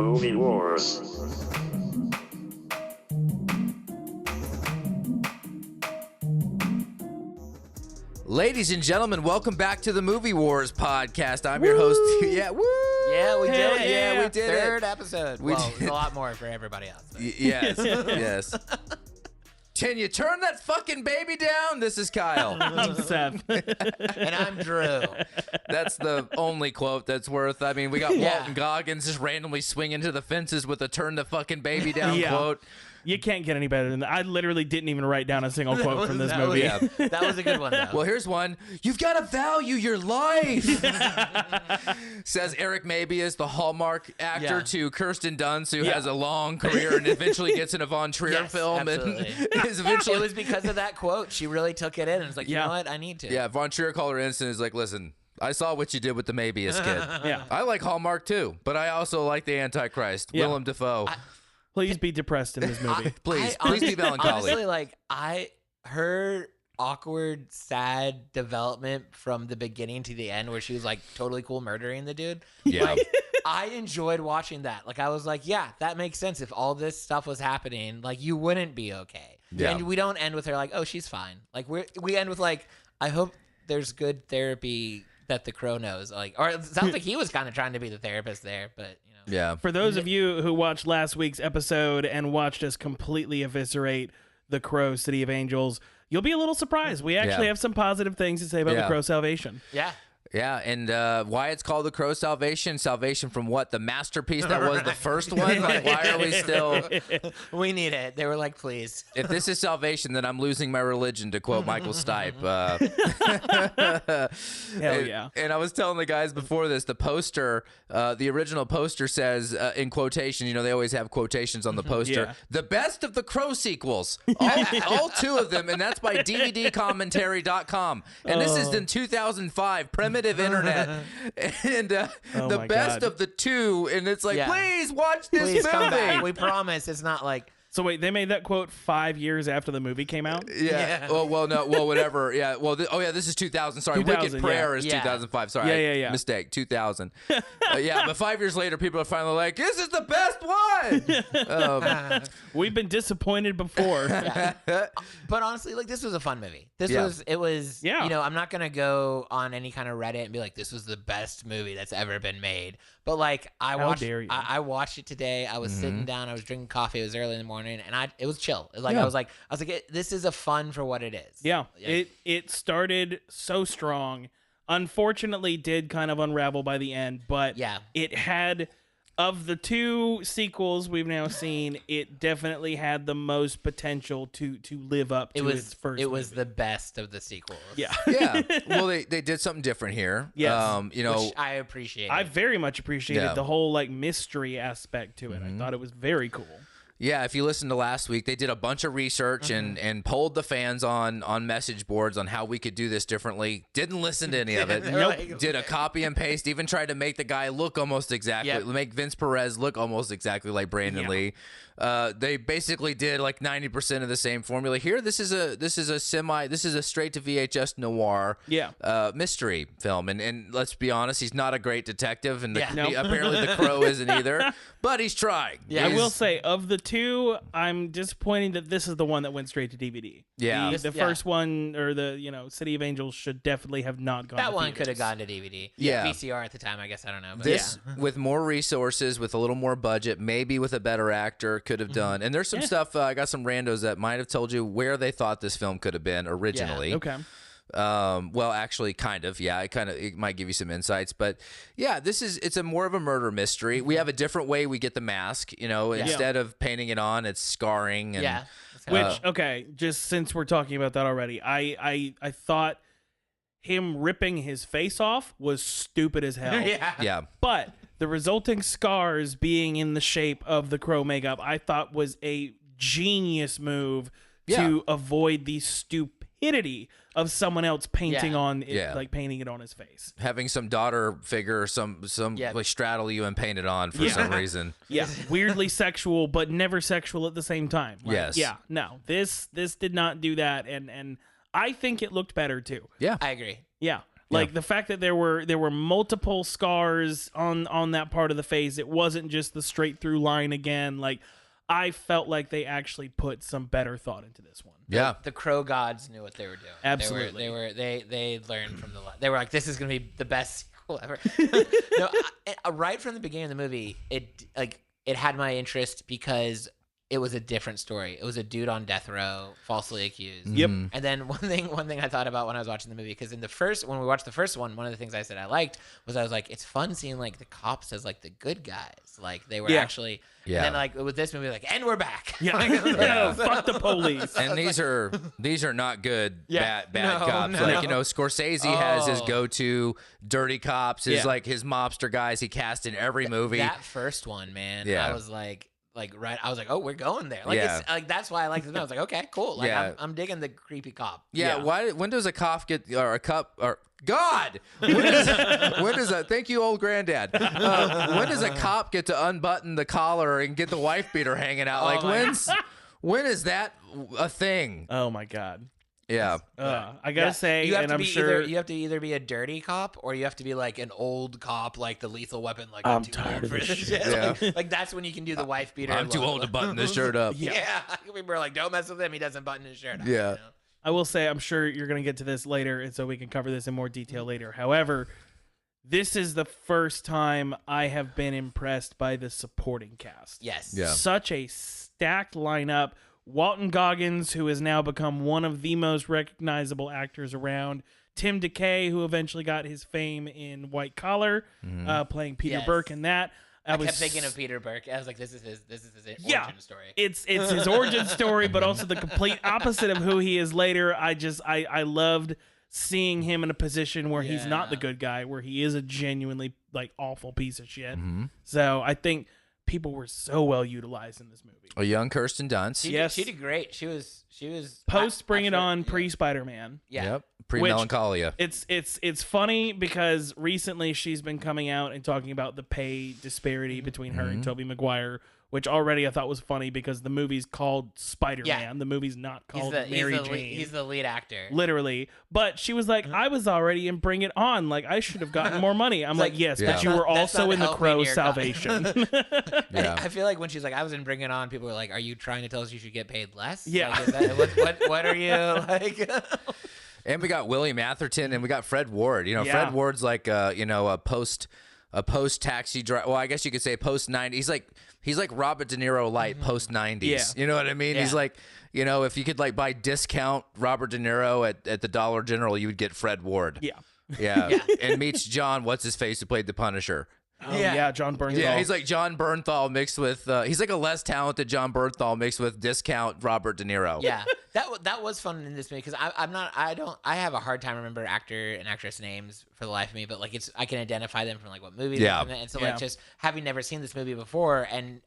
Movie Wars. Ladies and gentlemen, welcome back to the Movie Wars podcast. I'm your host. Yeah, woo! Yeah, we did it. Yeah, we did it. Third episode. Well, it's a lot more for everybody else. Yes, yes. Can you turn that fucking baby down? This is Kyle. I'm Seth. And I'm Drew. That's the only quote that's worth. I mean, we got Walton Goggins just randomly swinging to the fences with a turn the fucking baby down quote. You can't get any better than that. I literally didn't even write down a single quote from this movie. That was a good one, though. Well, here's one. You've got to value your life. Says Eric Mabius, the Hallmark actor, to Kirsten Dunst, who has a long career and eventually gets in a Von Trier film. Absolutely. And is eventually... It was because of that quote. She really took it in and was like, you know what? I need to. Yeah, Von Trier called her instant. Is like, listen, I saw what you did with the Mabius kid. I like Hallmark too, but I also like the Antichrist, Willem Dafoe. Please be depressed in this movie. Please be melancholy. Honestly, her awkward, sad development from the beginning to the end where she was like totally cool murdering the dude. Yeah. Like, I enjoyed watching that. Like, I was like, yeah, that makes sense. If all this stuff was happening, like, you wouldn't be okay. Yeah. And we don't end with her like, oh, she's fine. Like, we end with like, I hope there's good therapy that the Crow knows. Like, or it sounds like he was kind of trying to be the therapist there, but you know. Yeah. For those of you who watched last week's episode and watched us completely eviscerate the Crow City of Angels, you'll be a little surprised. We actually have some positive things to say about the Crow Salvation. Yeah. Yeah, and why it's called the Crow Salvation? Salvation from what? The masterpiece that was the first one? Like, why are we still... We need it. They were like, please. If this is salvation, then I'm losing my religion, to quote Michael Stipe. Hell yeah. And I was telling the guys before this, the poster, the original poster says, in quotation, you know, they always have quotations on the poster, the best of the Crow sequels. All two of them, and that's by DVDcommentary.com. And this is in 2005, primitive internet, and the best of the two, and it's like, please watch this movie. Come back. We promise it's not like... So wait, they made that quote 5 years after the movie came out? Yeah. Well, whatever. Yeah. Well, this is 2000. Sorry, 2000, Wicked Prayer is 2005. Sorry. Yeah. Mistake. 2000. But 5 years later, people are finally like, this is the best one. We've been disappointed before. But honestly, like, this was a fun movie. It was, you know, I'm not going to go on any kind of Reddit and be like, this was the best movie that's ever been made. But like, I watched it today. I was sitting down, I was drinking coffee. It was early in the morning, and it was chill. I was like, this is a fun for what it is. Yeah. It started so strong. Unfortunately, did kind of unravel by the end, but it had, of the two sequels we've now seen, it definitely had the most potential to live up to its first. It was the best of the sequels. Yeah. Yeah. Well, they did something different here. Yes. You know, which I appreciate. I very much appreciated the whole like mystery aspect to it. I thought it was very cool. Yeah, if you listened to last week, they did a bunch of research and polled the fans on message boards on how we could do this differently. Didn't listen to any of it. Nope. Did a copy and paste. Even tried to make the guy look almost exactly, make Vince Perez look almost exactly like Brandon Lee. They basically did like 90% of the same formula. Here, this is a straight to VHS noir mystery film. And let's be honest, he's not a great detective, and apparently the Crow isn't either. But he's trying. Yeah, I will say, of the two, I'm disappointed that this is the one that went straight to DVD. Yeah, the first one, or the City of Angels, should definitely have not gone. That to one theaters. could have gone to DVD. Yeah, VCR at the time, I guess. I don't know. But this with more resources, with a little more budget, maybe with a better actor, could have done. And there's some stuff. I got some randos that might have told you where they thought this film could have been originally. Okay. Well, actually, kind of. Yeah, it might give you some insights, but yeah, it's a more of a murder mystery. We have a different way we get the mask. You know, instead of painting it on, it's scarring. And, just since we're talking about that already, I thought him ripping his face off was stupid as hell. Yeah. But the resulting scars being in the shape of the Crow makeup, I thought was a genius move to avoid the stupidity of someone else painting on it, like painting it on his face. Having some daughter figure, some like straddle you and paint it on for some reason. Yeah, weirdly sexual, but never sexual at the same time. Like, yes. Yeah, no, this did not do that, and I think it looked better too. Yeah, I agree. Yeah. Like the fact that there were multiple scars on that part of the face. It wasn't just the straight through line again. Like I felt like they actually put some better thought into this one. Yeah, the Crow gods knew what they were doing. Absolutely, they learned from they were like, this is gonna be the best sequel ever. No, right from the beginning of the movie, it had my interest because it was a different story. It was a dude on death row, falsely accused. Yep. And then one thing I thought about when I was watching the movie, because when we watched the first one of the things I said I liked was I was like, it's fun seeing like the cops as like the good guys, like they were actually. Yeah. And then like with this movie, like, and we're back. Yeah. Fuck the police. And these are not good bad cops. No. Like Scorsese has his go-to dirty cops, his like his mobster guys he cast in every movie. That first one, man. Yeah. I was like right, I was like, oh, we're going there. Like, it's like that's why I liked it. I was like, okay, cool. Like, I'm digging the creepy cop. Yeah. When does a cop get or a cup or God? When does that? Thank you, old granddad. When does a cop get to unbutton the collar and get the wife beater hanging out? Like when is that a thing? Oh my God. Yeah. I gotta say, you have and to I'm be sure you have to either be a dirty cop or you have to be like an old cop, like the Lethal Weapon. Like I'm tired of this shit. Yeah. Like that's when you can do the wife beater. I'm too old to button this shirt up. Yeah. People are like, don't mess with him. He doesn't button his shirt up. Yeah. I will say, I'm sure you're gonna get to this later, and so we can cover this in more detail later. However, this is the first time I have been impressed by the supporting cast. Yes. Yeah. Such a stacked lineup. Walton Goggins, who has now become one of the most recognizable actors around. Tim DeKay, who eventually got his fame in White Collar, playing Peter Burke in that. I kept thinking of Peter Burke. I was like, this is his origin story. It's his origin story, but also the complete opposite of who he is later. I loved seeing him in a position where he's not the good guy, where he is a genuinely like awful piece of shit. So I think people were so well utilized in this movie. A young Kirsten Dunst. She did great. She was post Bring It On, pre Spider-Man. Yeah. Yep. Pre Melancholia. It's funny because recently she's been coming out and talking about the pay disparity between her and Tobey Maguire, which already I thought was funny because the movie's called Spider-Man. Yeah. The movie's not called Mary Jane. He's the lead actor. Literally. But she was like, I was already in Bring It On. Like, I should have gotten more money. I'm like, yes, but you were also in The Crow's Salvation. I feel like when she's like, I was in Bring It On, people were like, are you trying to tell us you should get paid less? Yeah. Like, what are you like? And we got William Atherton and we got Fred Ward. Fred Ward's like a post Taxi driver. Well, I guess you could say post 90s. He's like Robert De Niro light post 90s. Yeah. You know what I mean? Yeah. He's like, if you could like buy discount Robert De Niro at the Dollar General, you would get Fred Ward. Yeah. Yeah. And meets John, what's his face, who played the Punisher. Oh, yeah, John Bernthal. Yeah, he's like John Bernthal mixed with he's like a less talented John Bernthal mixed with discount Robert De Niro. Yeah, that was fun in this movie because I have a hard time remember actor and actress names for the life of me, but like I can identify them from like what movies. Yeah, and so like just having never seen this movie before, and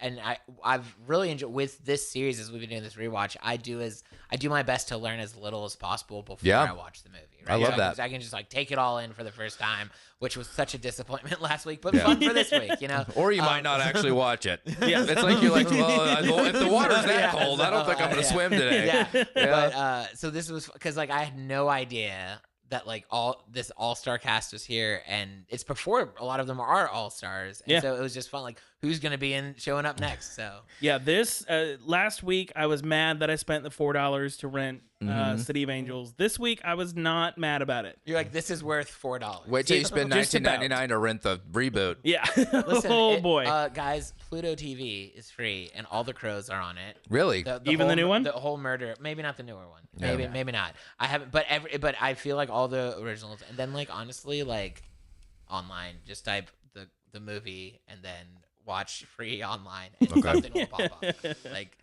I've really enjoyed with this series as we've been doing this rewatch. I do my best to learn as little as possible before I watch the movie. Right? I love that. I can just like take it all in for the first time, which was such a disappointment last week, but fun for this week, Or you might not actually watch it. Yeah, it's like you're like, well, if the water's that cold, I don't think I'm gonna swim today. But so this was because like I had no idea that like this all-star cast was here, and it's before a lot of them are all-stars, and so it was just fun. Like, who's gonna be showing up next? So this last week I was mad that I spent the $4 to rent City of Angels. This week I was not mad about it. You're like, this is worth $4. Wait till you spend $19.99 to rent the reboot. Yeah. Listen, boy, guys, Pluto TV is free, and all the Crows are on it. Really? Even the new one? The whole murder, maybe not the newer one. Maybe not. I haven't, but I feel like all the originals, and then like honestly, like online, just type the movie and then watch free online, and something will pop up. Like,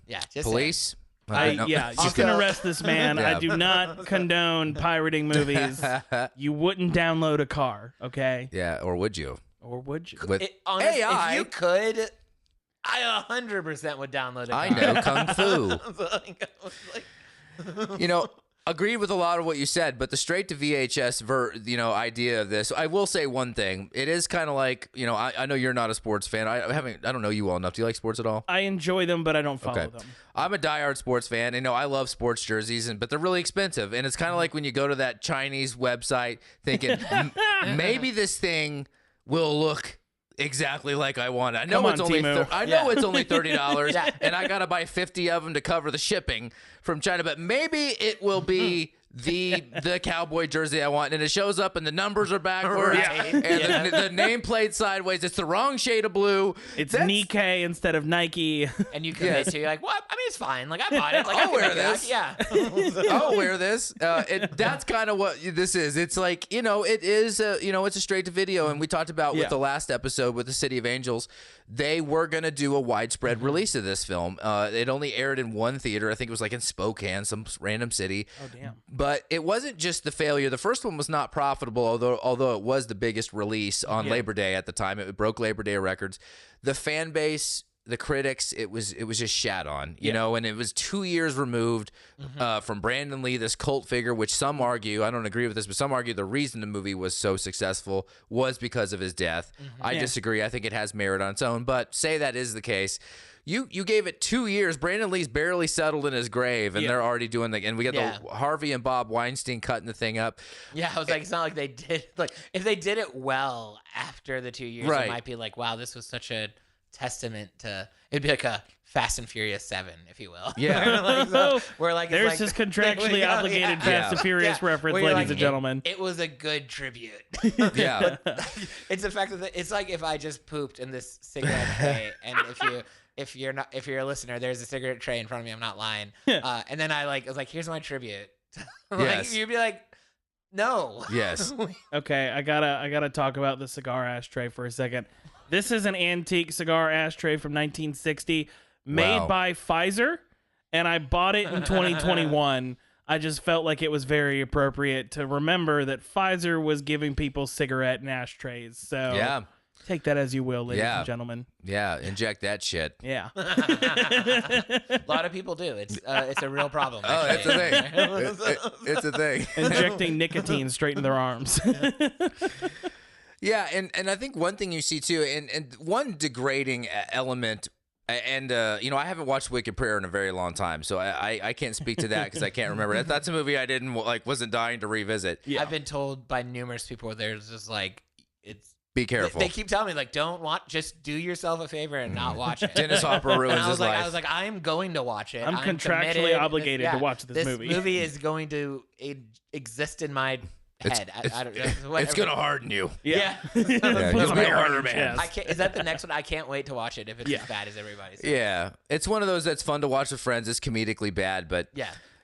yeah, just police. You can arrest this man. I do not condone pirating movies. You wouldn't download a car, okay? Yeah, or would you? Or would you? With AI, if you could, I 100% would download a car. I know Kung Fu. Agreed with a lot of what you said, but the straight to VHS idea of this, I will say one thing. It is kind of like, I know you're not a sports fan. I don't know you well enough. Do you like sports at all? I enjoy them, but I don't follow them. I'm a diehard sports fan, and I love sports jerseys, but they're really expensive. And it's kind of like when you go to that Chinese website thinking, maybe this thing will look exactly like I want. I know it's only $30, and I gotta buy 50 of them to cover the shipping from China. But maybe it will be the cowboy jersey I want, and it shows up, and the numbers are backwards, and the nameplate sideways. It's the wrong shade of blue. It's Nikkei instead of Nike. And you commit to, you're like, what? I mean, it's fine. Like, I bought it. Like, I'll wear this. Yeah, I'll wear this. That's kind of what this is. It's like, it is. It's a straight to video, and we talked about with the last episode with the City of Angels. They were gonna do a widespread release of this film. It only aired in one theater. I think it was like in Spokane, some random city. Oh damn. But it wasn't just the failure. The first one was not profitable, although it was the biggest release on Labor Day at the time. It broke Labor Day records. The fan base, the critics, it was just shat on, and it was 2 years removed from Brandon Lee, this cult figure, which some argue, I don't agree with this, but some argue the reason the movie was so successful was because of his death. I disagree. I think it has merit on its own, but say that is the case. You gave it 2 years. Brandon Lee's barely settled in his grave, and they're already doing and we got the Harvey and Bob Weinstein cutting the thing up. Yeah, I was like, it's not like they did, like, if they did it well after the 2 years, it might be like, wow, this was such a testament to, it'd be like a Fast and Furious 7, if you will. Yeah. Where like there's his contractually obligated Fast and Furious reference, ladies and gentlemen. It was a good tribute. Yeah. It's the fact that it's like if I just pooped in this cigarette tray, and if you're a listener, there's a cigarette tray in front of me. I'm not lying. And then I was like, here's my tribute. You'd be like, no. Yes. Okay, I gotta talk about the cigar ashtray for a second. This is an antique cigar ashtray from 1960, made by Pfizer, and I bought it in 2021. I just felt like it was very appropriate to remember that Pfizer was giving people cigarette and ashtrays. So take that as you will, ladies and gentlemen. Yeah, inject that shit. Yeah. A lot of people do. It's a real problem. Actually. Oh, it's a thing. It's a thing. Injecting nicotine straight in their arms. Yeah, and I think one thing you see too, and one degrading element, and I haven't watched Wicked Prayer in a very long time, so I can't speak to that because I can't remember. That's a movie I wasn't dying to revisit. Yeah. I've been told by numerous people there's just like it's. Be careful. They keep telling me like, just do yourself a favor and not watch it. Dennis Hopper ruins his life. I was like, I'm going to watch it. I'm contractually obligated to watch this movie. This movie is going to exist in my head. I don't know. It's gonna harden you. Yeah. You'll be a harder man. Is that the next one? I can't wait to watch it if it's as bad as everybody's. Yeah, it's one of those that's fun to watch with friends. It's comedically bad, but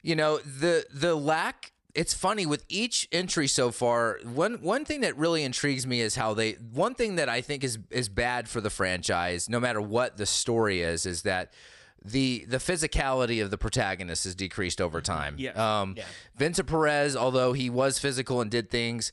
the lack. It's funny with each entry so far. One thing that really intrigues me is how one thing that I think is bad for the franchise, no matter what the story is that the physicality of the protagonist has decreased over time. Vincent Perez, although he was physical and did things,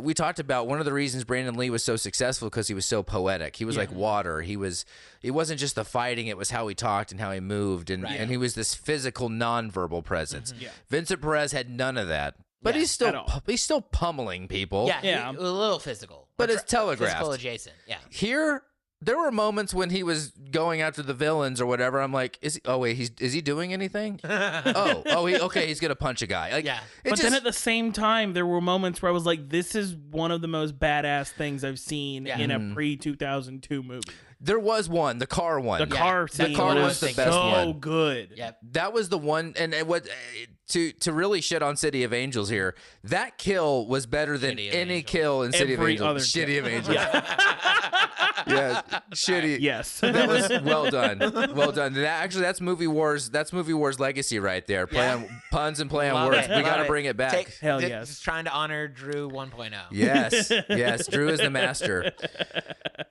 we talked about one of the reasons Brandon Lee was so successful because he was so poetic. He was like water. It wasn't just the fighting, it was how he talked and how he moved, and he was this physical nonverbal presence. Vincent Perez had none of that. But he's still pummeling people. Yeah. A little physical. But it's telegraphed. Physical adjacent. Yeah. Here there were moments when he was going after the villains or whatever. I'm like, is he doing anything? He's gonna punch a guy. But then at the same time, there were moments where I was like, this is one of the most badass things I've seen in a pre-2002 movie. There was one, the car one. The car scene was the best one. So good. Yep. That was the one, and what to really shit on City of Angels here. That kill was better than any kill in City of Angels. Shitty of Angels. Yeah, shitty. Yes. That was well done. Well done. That's Movie Wars. That's Movie Wars legacy right there. Play on puns and play on words. We got to bring it back. Hell yes. Just trying to honor Drew 1.0. Yes. Drew is the master.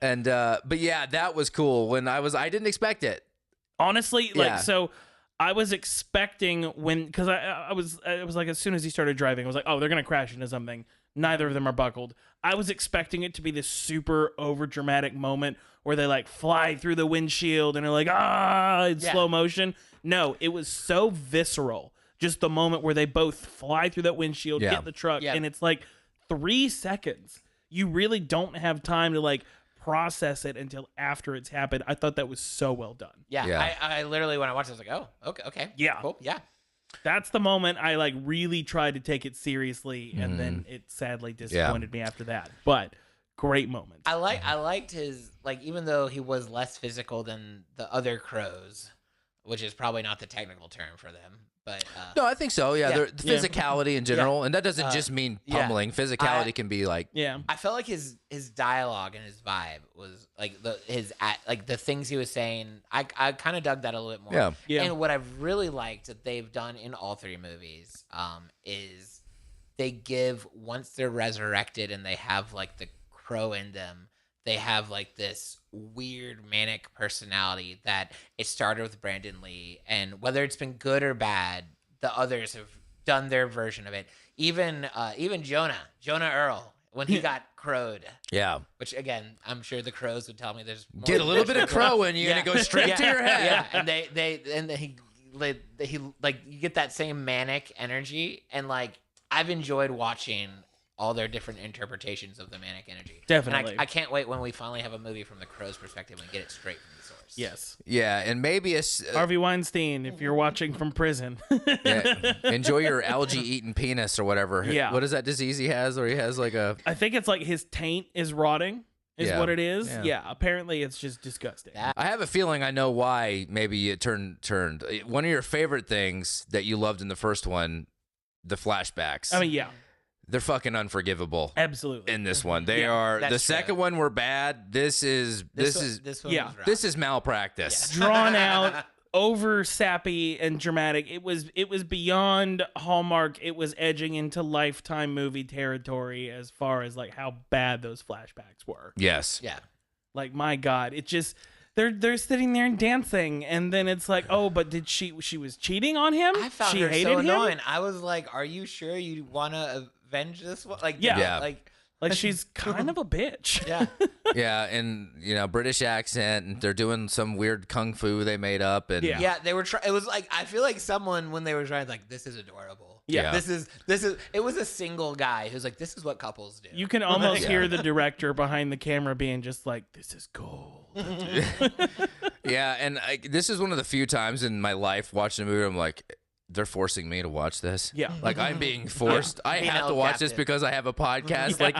And but yeah, that was cool. I didn't expect it. Honestly, so I was expecting because I was like, as soon as he started driving, I was like, oh, they're gonna crash into something. Neither of them are buckled. I was expecting it to be this super over dramatic moment where they like fly through the windshield and are like, in slow motion. No, it was so visceral. just the moment where they both fly through that windshield, hit the truck, and it's like 3 seconds. You really don't have time to like process it until after it's happened. I thought that was so well done. Yeah. I literally, when I watched it, I was like, oh, okay. Yeah. Cool. Yeah. That's the moment I like really tried to take it seriously, and then it sadly disappointed me after that. But great moment. I liked his, like, even though he was less physical than the other crows, which is probably not the technical term for them. But no, I think so. Yeah, the physicality in general, and that doesn't just mean pummeling. Physicality can be like. Yeah, I felt like his dialogue and his vibe was like the things he was saying. I kind of dug that a little bit more. Yeah. And what I've really liked that they've done in all 3 movies, is they give, once they're resurrected and they have like the crow in them, they have like this weird manic personality that it started with Brandon Lee, and whether it's been good or bad, the others have done their version of it. Even Jonah Earl, when he got crowed. Yeah. Which again, I'm sure the crows would tell me there's more. Get a little bit of crow in you and it goes straight to your head. Yeah, and he like, you get that same manic energy, and like I've enjoyed watching all their different interpretations of the manic energy. Definitely. And I can't wait when we finally have a movie from the crow's perspective and get it straight from the source. Yes. Yeah, and maybe Harvey Weinstein, if you're watching from prison. Enjoy your algae-eating penis or whatever. Yeah. What is that disease he has? Or he has like a... I think it's like his taint is rotting. Is what it is. Yeah. Apparently it's just disgusting. I have a feeling I know why maybe it turned. One of your favorite things that you loved in the first one, the flashbacks. I mean, yeah. They're fucking unforgivable. Absolutely. In this one. They are. The second one were bad. This is malpractice. Yeah. Drawn out, over sappy and dramatic. It was beyond Hallmark. It was edging into Lifetime movie territory as far as like how bad those flashbacks were. Yes. Yeah. Like, my God, it just they're sitting there and dancing, and then it's like, oh, but did she was cheating on him? I found her so annoying. I was like, are you sure you want to avenge this one? Like, like she's kind of a bitch. Yeah. Yeah, and British accent, and they're doing some weird kung fu they made up, and they were it was like, I feel like someone, when they were trying, like, this is adorable. Yeah. This is it was a single guy who's like, this is what couples do. You can almost hear the director behind the camera being just like, this is gold. Yeah, and this is one of the few times in my life watching a movie I'm like, they're forcing me to watch this. Yeah. Like, I'm being forced. I have to watch this because I have a podcast. Like,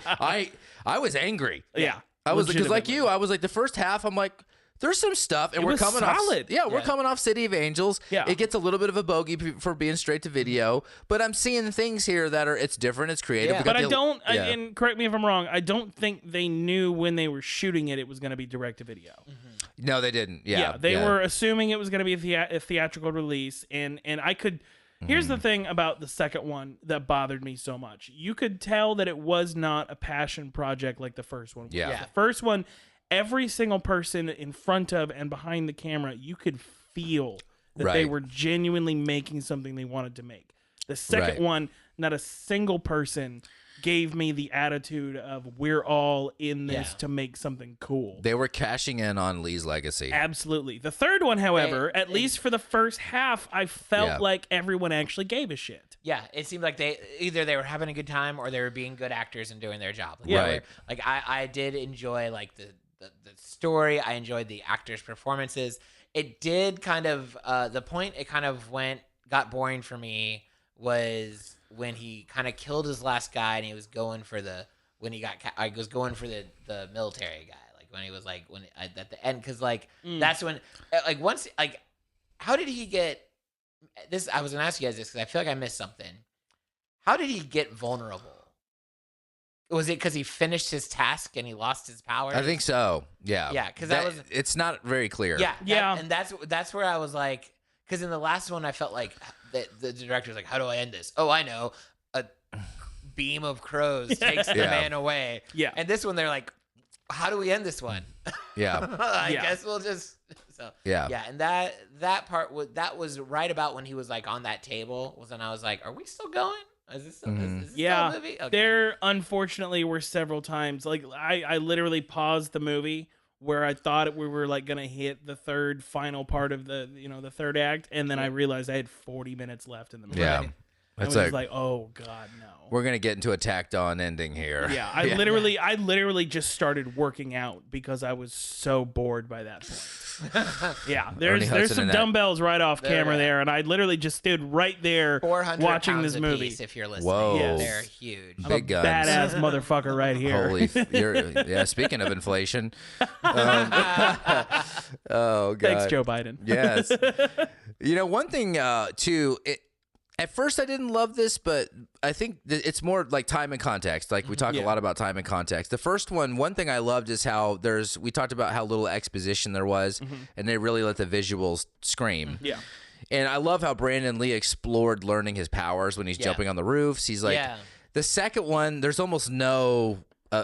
I was angry. Yeah. I was, because like you, I was like, the first half, I'm like, there's some stuff, and we're coming solid. We're coming off City of Angels. Yeah. It gets a little bit of a bogey for being straight to video, but I'm seeing things here that it's different, it's creative. Yeah. But I don't, and correct me if I'm wrong, I don't think they knew when they were shooting it was going to be direct to video. Mm-hmm. No, they didn't. Yeah. They were assuming it was going to be a theatrical release, and I could. Here's the thing about the second one that bothered me so much. You could tell that it was not a passion project like the first one was. Yeah. The first one, every single person in front of and behind the camera, you could feel that they were genuinely making something they wanted to make. The second one, not a single person gave me the attitude of, we're all in this to make something cool. They were cashing in on Lee's legacy. Absolutely. The third one, however, at least for the first half, I felt like everyone actually gave a shit. Yeah, it seemed like they were having a good time or they were being good actors and doing their job. Like, I did enjoy like the story. I enjoyed the actors' performances. It did kind of the point it kind of got boring for me was when he kind of killed his last guy and he was going for the military guy, like when he was like at the end, because like that's when like once like how did he get this? I was gonna ask you guys this because I feel like I missed something. How did he get vulnerable? Was it because he finished his task and he lost his powers? I think so. Yeah. Yeah, because it's not very clear. Yeah. And that's where I was like, because in the last one I felt like the director's like, how do I end this? Oh, I know. A beam of crows takes the man away. Yeah. And this one they're like, how do we end this one? Yeah. I guess we'll just Yeah. And that part was right about when he was like on that table was when I was like, are we still going? Is this still, is this still a movie? Okay. There unfortunately were several times like I literally paused the movie, where I thought we were like gonna hit the third final part of the the third act, and then I realized I had 40 minutes left in the movie. Yeah. I was like, oh god, no. We're gonna get into a tacked on ending here. Yeah, I literally just started working out because I was so bored by that point. Yeah, there's some dumbbells right off camera there, and I literally just stood right there watching this movie. If you're listening, whoa, yes. They're huge. I'm big guns, badass motherfucker right here. Holy, speaking of inflation, oh god, thanks, Joe Biden. Yes, one thing too. At first, I didn't love this, but I think it's more like time and context. Like we talk a lot about time and context. The first one thing I loved is how we talked about how little exposition there was, and they really let the visuals scream. Yeah. And I love how Brandon Lee explored learning his powers when he's jumping on the roofs. He's like, the second one, there's almost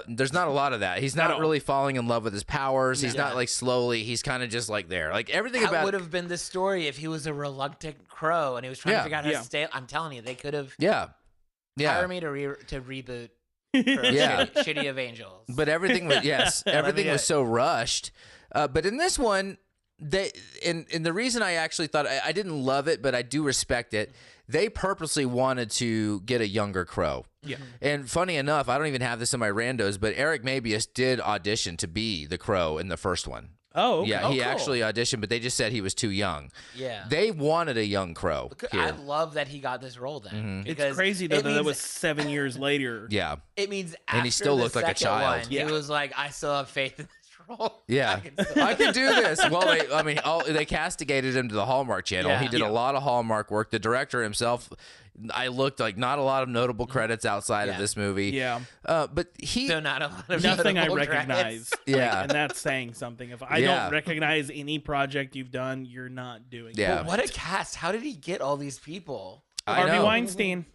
there's not a lot of that. He's not really falling in love with his powers. He's not like slowly. He's kind of just like there. Like everything that about would have been the story if he was a reluctant crow and he was trying to figure out how to stay. I'm telling you, they could have. Hire me to reboot. Shitty of Angels. But everything was everything was so rushed. But in this one, and the reason I actually thought I didn't love it, but I do respect it. They purposely wanted to get a younger crow. Yeah. And funny enough, I don't even have this in my randos, but Eric Mabius did audition to be the crow in the first one. Oh, okay. Yeah, he actually auditioned, but they just said he was too young. Yeah. They wanted a young crow. I love that he got this role then. It's crazy, though, that was 7 years later. Yeah. It means after and he still looked like a child. One, it was like, I still have faith in this role. Yeah. I can do this. Well, they castigated him to the Hallmark Channel. Yeah. He did a lot of Hallmark work. The director himself, I looked like not a lot of notable credits outside of this movie. Yeah. But so not a lot of nothing I recognize. Yeah. And that's saying something. If I don't recognize any project you've done, you're not doing it. But what a cast. How did he get all these people? Harvey Weinstein.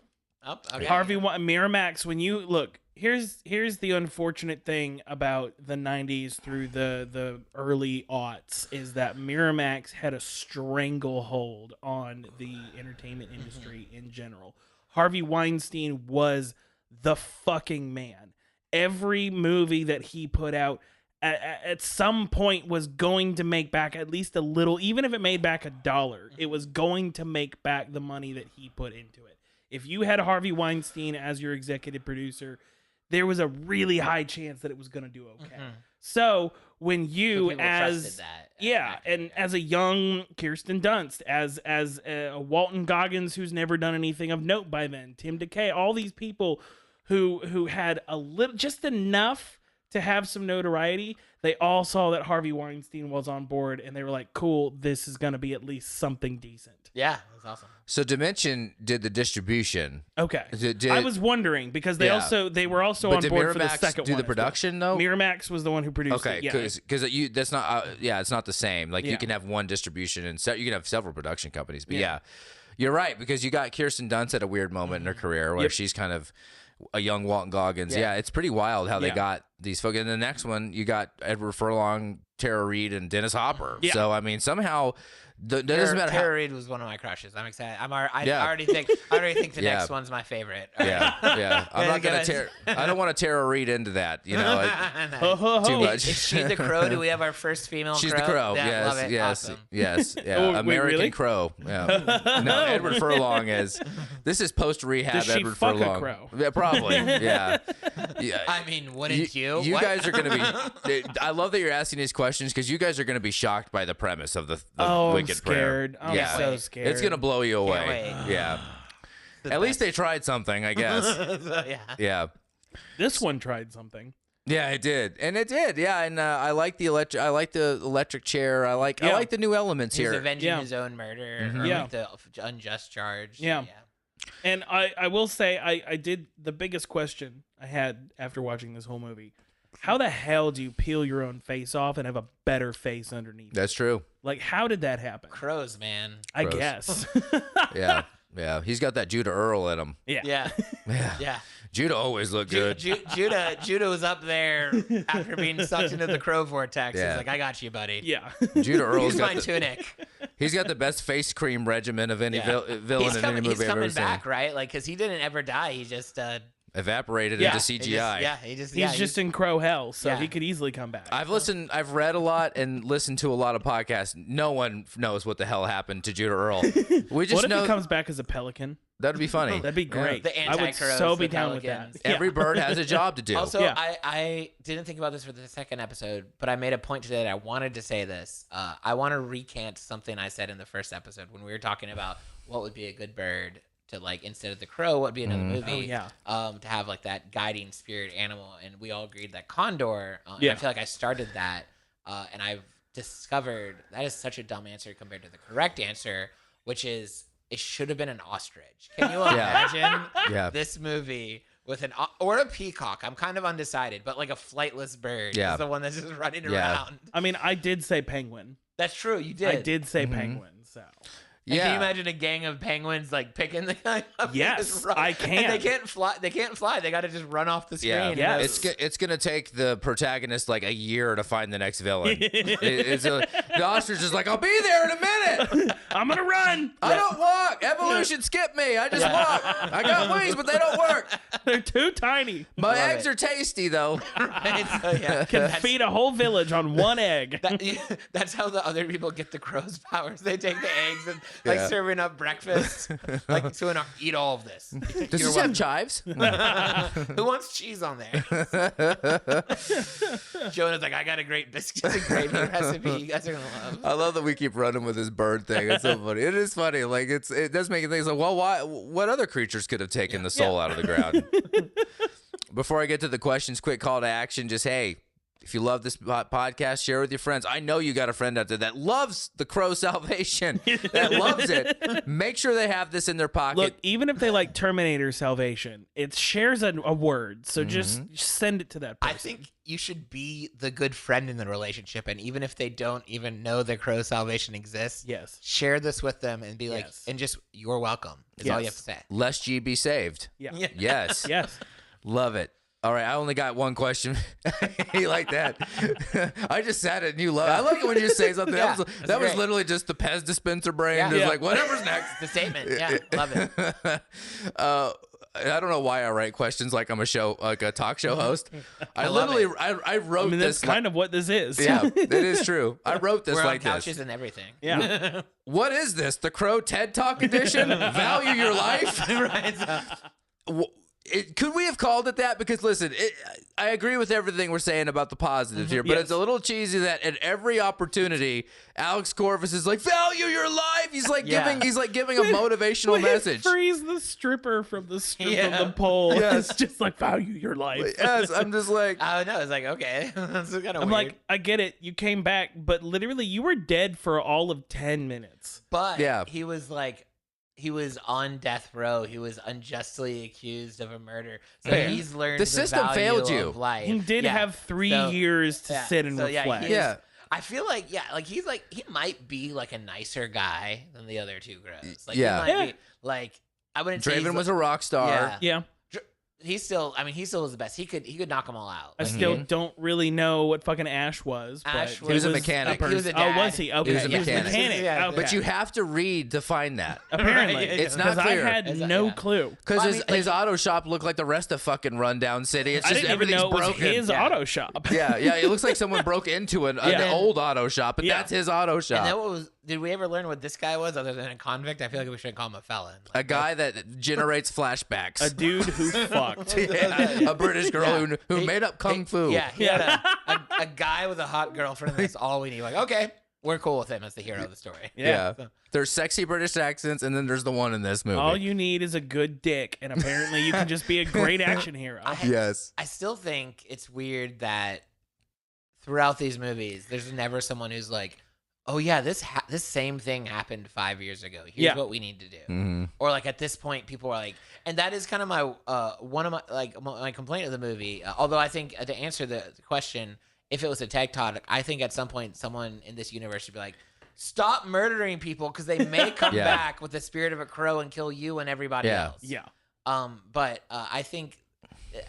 Oh, okay. Miramax, when you look, here's the unfortunate thing about the 90s through the early aughts is that Miramax had a stranglehold on the entertainment industry in general. Harvey Weinstein was the fucking man. Every movie that he put out at some point was going to make back at least a little, even if it made back $1, it was going to make back the money that he put into it. If you had Harvey Weinstein as your executive producer, there was a really high chance that it was going to do okay. So when you as a young Kirsten Dunst, as a Walton Goggins who's never done anything of note by then, Tim DeKay, all these people who had a little, just enough to have some notoriety, they all saw that Harvey Weinstein was on board, and they were like, cool, this is going to be at least something decent. Yeah, that's awesome. So Dimension did the distribution. Okay. I was wondering, because they were also on board for the second one. Do the production, though? Miramax was the one who produced it. Okay, because that's not, it's not the same. Like, you can have one distribution, and you can have several production companies. But you're right, because you got Kirsten Dunst at a weird moment in her career where she's kind of a young Walton Goggins. Yeah, it's pretty wild how they got these folks. And the next one, you got Edward Furlong, Tara Reid, and Dennis Hopper. Yeah. So, I mean, somehow, doesn't matter. Tara Reid was one of my crushes. I'm excited. I already think the next one's my favorite. Yeah. I'm not gonna I don't want to Tara Reid into that. Too much. Is she the crow? Do we have our first female? She's the crow. Yeah, yes. love it. Yes. Awesome. Yes. Yeah. American really? Crow. Yeah. No, Edward Furlong is. This is post rehab. Does she Edward fuck Furlong. a crow? Yeah, probably. Yeah. I mean, wouldn't you? You guys are gonna be. I love that you're asking these questions because you guys are gonna be shocked by the premise of the Wicked I'm scared. Prayer. I'm so scared. It's gonna blow you away. Can't wait. Yeah. At least they tried something, I guess. Yeah. This one tried something. Yeah, it did, and it did. Yeah, and I like the electric chair. I like the new elements here. He's avenging his own murder. Or the unjust charge. Yeah. And I will say I did the biggest question I had after watching this whole movie. How the hell do you peel your own face off and have a better face underneath? That's true. Like, how did that happen? Crows, man. I guess. Yeah. He's got that Judah Earl in him. Yeah. Judah always looked good. Judah was up there after being sucked into the crow vortex. He's like, I got you, buddy. Yeah. Judah Earl's got my tunic. He's got the best face cream regimen of any villain in any movie I've ever seen. He's coming back, right? Like, because he didn't ever die. He just evaporated into CGI. He's just in crow hell, so he could easily come back. I've read a lot and listened to a lot of podcasts. No one knows what the hell happened to Judah Earl. We just what if he comes back as a pelican? That'd be funny. That'd be great. The I would so be down with that. Every bird has a job to do. Also, I didn't think about this for the second episode, but I made a point today that I wanted to say this. I want to recant something I said in the first episode when we were talking about what would be a good bird to, like, instead of the crow, what would be another movie. To have like that guiding spirit animal, and we all agreed that condor. I feel like I started that, and I've discovered that is such a dumb answer compared to the correct answer, which is it should have been an ostrich. Can you imagine this movie with or a peacock? I'm kind of undecided, but like a flightless bird is the one that's just running around. I mean, I did say penguin. That's true. You did. I did say penguin. So. And can you imagine a gang of penguins like picking the guy up? Yes, I can. And they can't fly. They can't fly. They got to just run off the screen. Yeah, it's gonna take the protagonist like a year to find the next villain. The ostrich is like, I'll be there in a minute. I'm gonna run. I don't walk. Evolution skipped me. I just walk. I got wings, but they don't work. They're too tiny. My eggs are tasty though. Right? So, can feed a whole village on one egg. That's how the other people get the crow's powers. They take the eggs and serving up breakfast. Like, so eat all of this. Does this have chives? Who wants cheese on there? Jonah's like, I got a great biscuits and gravy recipe you guys are gonna love. I love that we keep running with this bird thing. It's so funny. It is funny. Like, it does make you think, like, well, what other creatures could have taken the soul out of the ground? Before I get to the questions, quick call to action. Just, hey, if you love this podcast, share with your friends. I know you got a friend out there that loves the Crow Salvation, that loves it. Make sure they have this in their pocket. Look, even if they like Terminator Salvation, it shares a word. So just send it to that person. I think you should be the good friend in the relationship. And even if they don't even know the Crow Salvation exists, share this with them and be like, and just, you're welcome is all you have to say. Lest ye be saved. Yeah. Yes. Yes. Love it. All right, I only got one question. You like that? I just said it and you love it. I like it when you say something. That was literally just the Pez dispenser brain. Just like, whatever's next. The statement. Yeah, love it. I don't know why I write questions like I'm a talk show host. I wrote this. That's kind of what this is. Yeah, it is true. I wrote this We're like on couches this. and everything. Yeah. What is this? The Crow TED Talk edition? Value your life? Right. Could we have called it that? Because listen, I agree with everything we're saying about the positives here, but it's a little cheesy that at every opportunity, Alex Corvus is like, value your life. He's like giving a motivational message. Freeze the stripper from the strip of the pole. Yes. It's just like, value your life. Yes, I'm just like, I know. It's like, okay, that's kind of weird. I'm like, I get it. You came back, but literally you were dead for all of 10 minutes. But he was like, he was on death row. He was unjustly accused of a murder. So he's learned the system failed you. Of life. He did have 3 years to sit and reflect. I feel like he might be like a nicer guy than the other two Crows. Like, he might be, like, I wouldn't say Draven was a rock star. Yeah. He still was the best. He could knock them all out. I still don't really know what fucking Ash was. But he was a mechanic. He was a dad. Oh, was he? Okay. He was a mechanic. Okay. But you have to read to find that. Apparently. It's not clear. I had no clue. Because his auto shop looked like the rest of fucking Rundown City. It's just I didn't even know it was broken. his auto shop. Yeah. It looks like someone broke into an old auto shop, but that's his auto shop. And then did we ever learn what this guy was other than a convict? I feel like we should call him a felon. A guy that generates flashbacks. A dude who fucked. A British girl who made up kung fu. Yeah, he had a guy with a hot girlfriend, and that's all we need. Like, okay, we're cool with him as the hero of the story. Yeah. So. There's sexy British accents, and then there's the one in this movie. All you need is a good dick, and apparently you can just be a great action hero. I still think it's weird that throughout these movies, there's never someone who's like, oh yeah, this same thing happened 5 years ago. Here's what we need to do. Mm-hmm. Or like at this point, people are like, and that is kind of my one of my complaint of the movie. Although I think to answer the question, if it was a TED Talk, I think at some point someone in this universe should be like, stop murdering people because they may come back with the spirit of a crow and kill you and everybody else. Yeah. But I think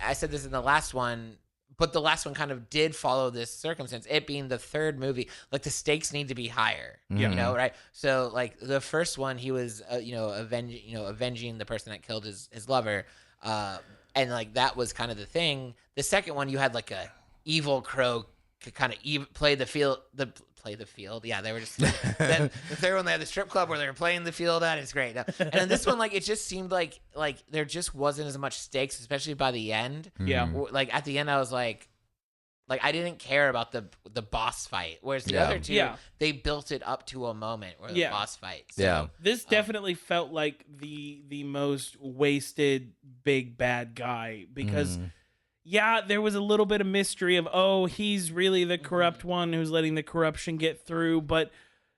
I said this in the last one. But the last one kind of did follow this circumstance. It being the third movie, like the stakes need to be higher, you know, right? So like the first one, he was, avenging the person that killed his lover. and like that was kind of the thing. The second one, you had like a evil crow kind of play the field. Yeah, they were just. Then the third one, they had the strip club where they were playing the field at. It's great. And then this one, like, it just seemed like there just wasn't as much stakes, especially by the end. Yeah. Like at the end, I was like I didn't care about the boss fight. Whereas the other two, they built it up to a moment where the boss fight. So, this definitely felt like the most wasted big bad guy because. Yeah, there was a little bit of mystery of, oh, he's really the corrupt one who's letting the corruption get through, but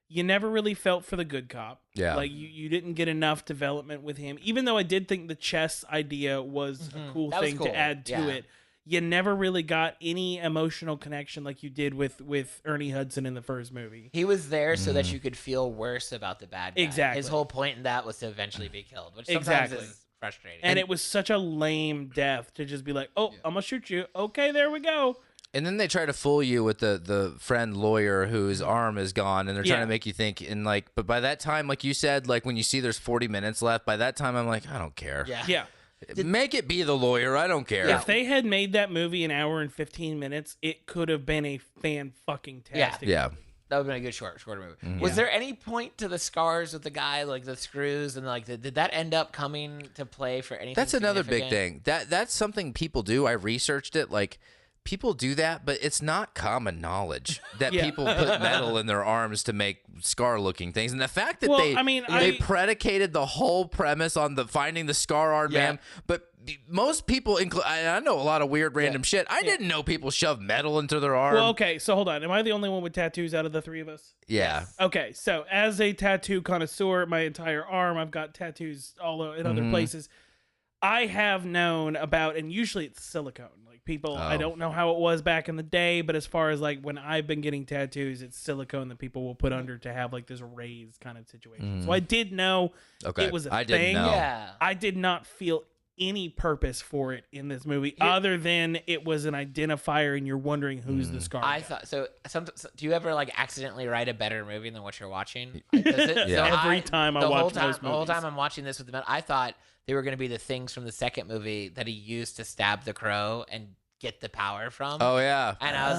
you never really felt for the good cop. Yeah. Like, you didn't get enough development with him. Even though I did think the chess idea was a cool thing to add to it, you never really got any emotional connection like you did with Ernie Hudson in the first movie. He was there so that you could feel worse about the bad guy. Exactly. His whole point in that was to eventually be killed, which sometimes is frustrating. And it was such a lame death to just be like, oh, I'm gonna shoot you. Okay, there we go. And then they try to fool you with the friend lawyer whose arm is gone, and they're trying to make you think. And like, but by that time, like you said, like when you see there's 40 minutes left, by that time I'm like, I don't care. Yeah. Make it be the lawyer. I don't care. If they had made that movie an hour and 15 minutes, it could have been a fan-fucking-tastic. Yeah. That would have been a good shorter movie. Was there any point to the scars with the guy, like the screws, and like did that end up coming to play for anything? That's another big thing. That's something people do. I researched it. Like people do that, but it's not common knowledge that people put metal in their arms to make scar-looking things. And the fact that they predicated the whole premise on the finding the scar-armed man, but most people, I know a lot of weird random shit. I didn't know people shove metal into their arm. Well, okay, so hold on. Am I the only one with tattoos out of the three of us? Yeah. Okay, so as a tattoo connoisseur, my entire arm, I've got tattoos all in other places. I have known about, and usually it's silicone. Like people, I don't know how it was back in the day, but as far as like when I've been getting tattoos, it's silicone that people will put under to have like this raised kind of situation. So I did know it was a thing. Didn't know. Yeah. I did not feel any purpose for it in this movie other than it was an identifier and you're wondering who's the scar guy. Thought so. Do you ever like accidentally write a better movie than what you're watching? Every time I watch most movies. The whole time I'm watching this with the metal, I thought they were going to be the things from the second movie that he used to stab the crow and get the power from. Oh yeah. And I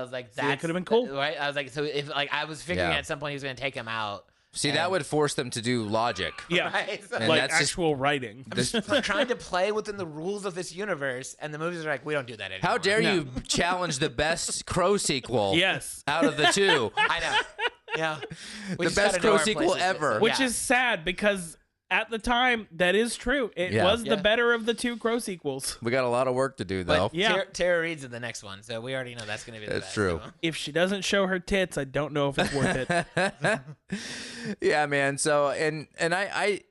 was like, that could have been cool, right? I was like, so if like I was figuring at some point he was going to take him out. See, that would force them to do logic. Yeah, right? So, like actual writing. I'm just trying to play within the rules of this universe, and the movies are like, we don't do that anymore. How dare you challenge the best Crow sequel out of the two? I know. Yeah. The best Crow sequel ever. Which is sad because at the time, that is true. It was the better of the two Crow sequels. We got a lot of work to do, though. But Tara Reid's in the next one, so we already know that's going to be the best. That's true. So. If she doesn't show her tits, I don't know if it's worth it. Yeah, man. So, and I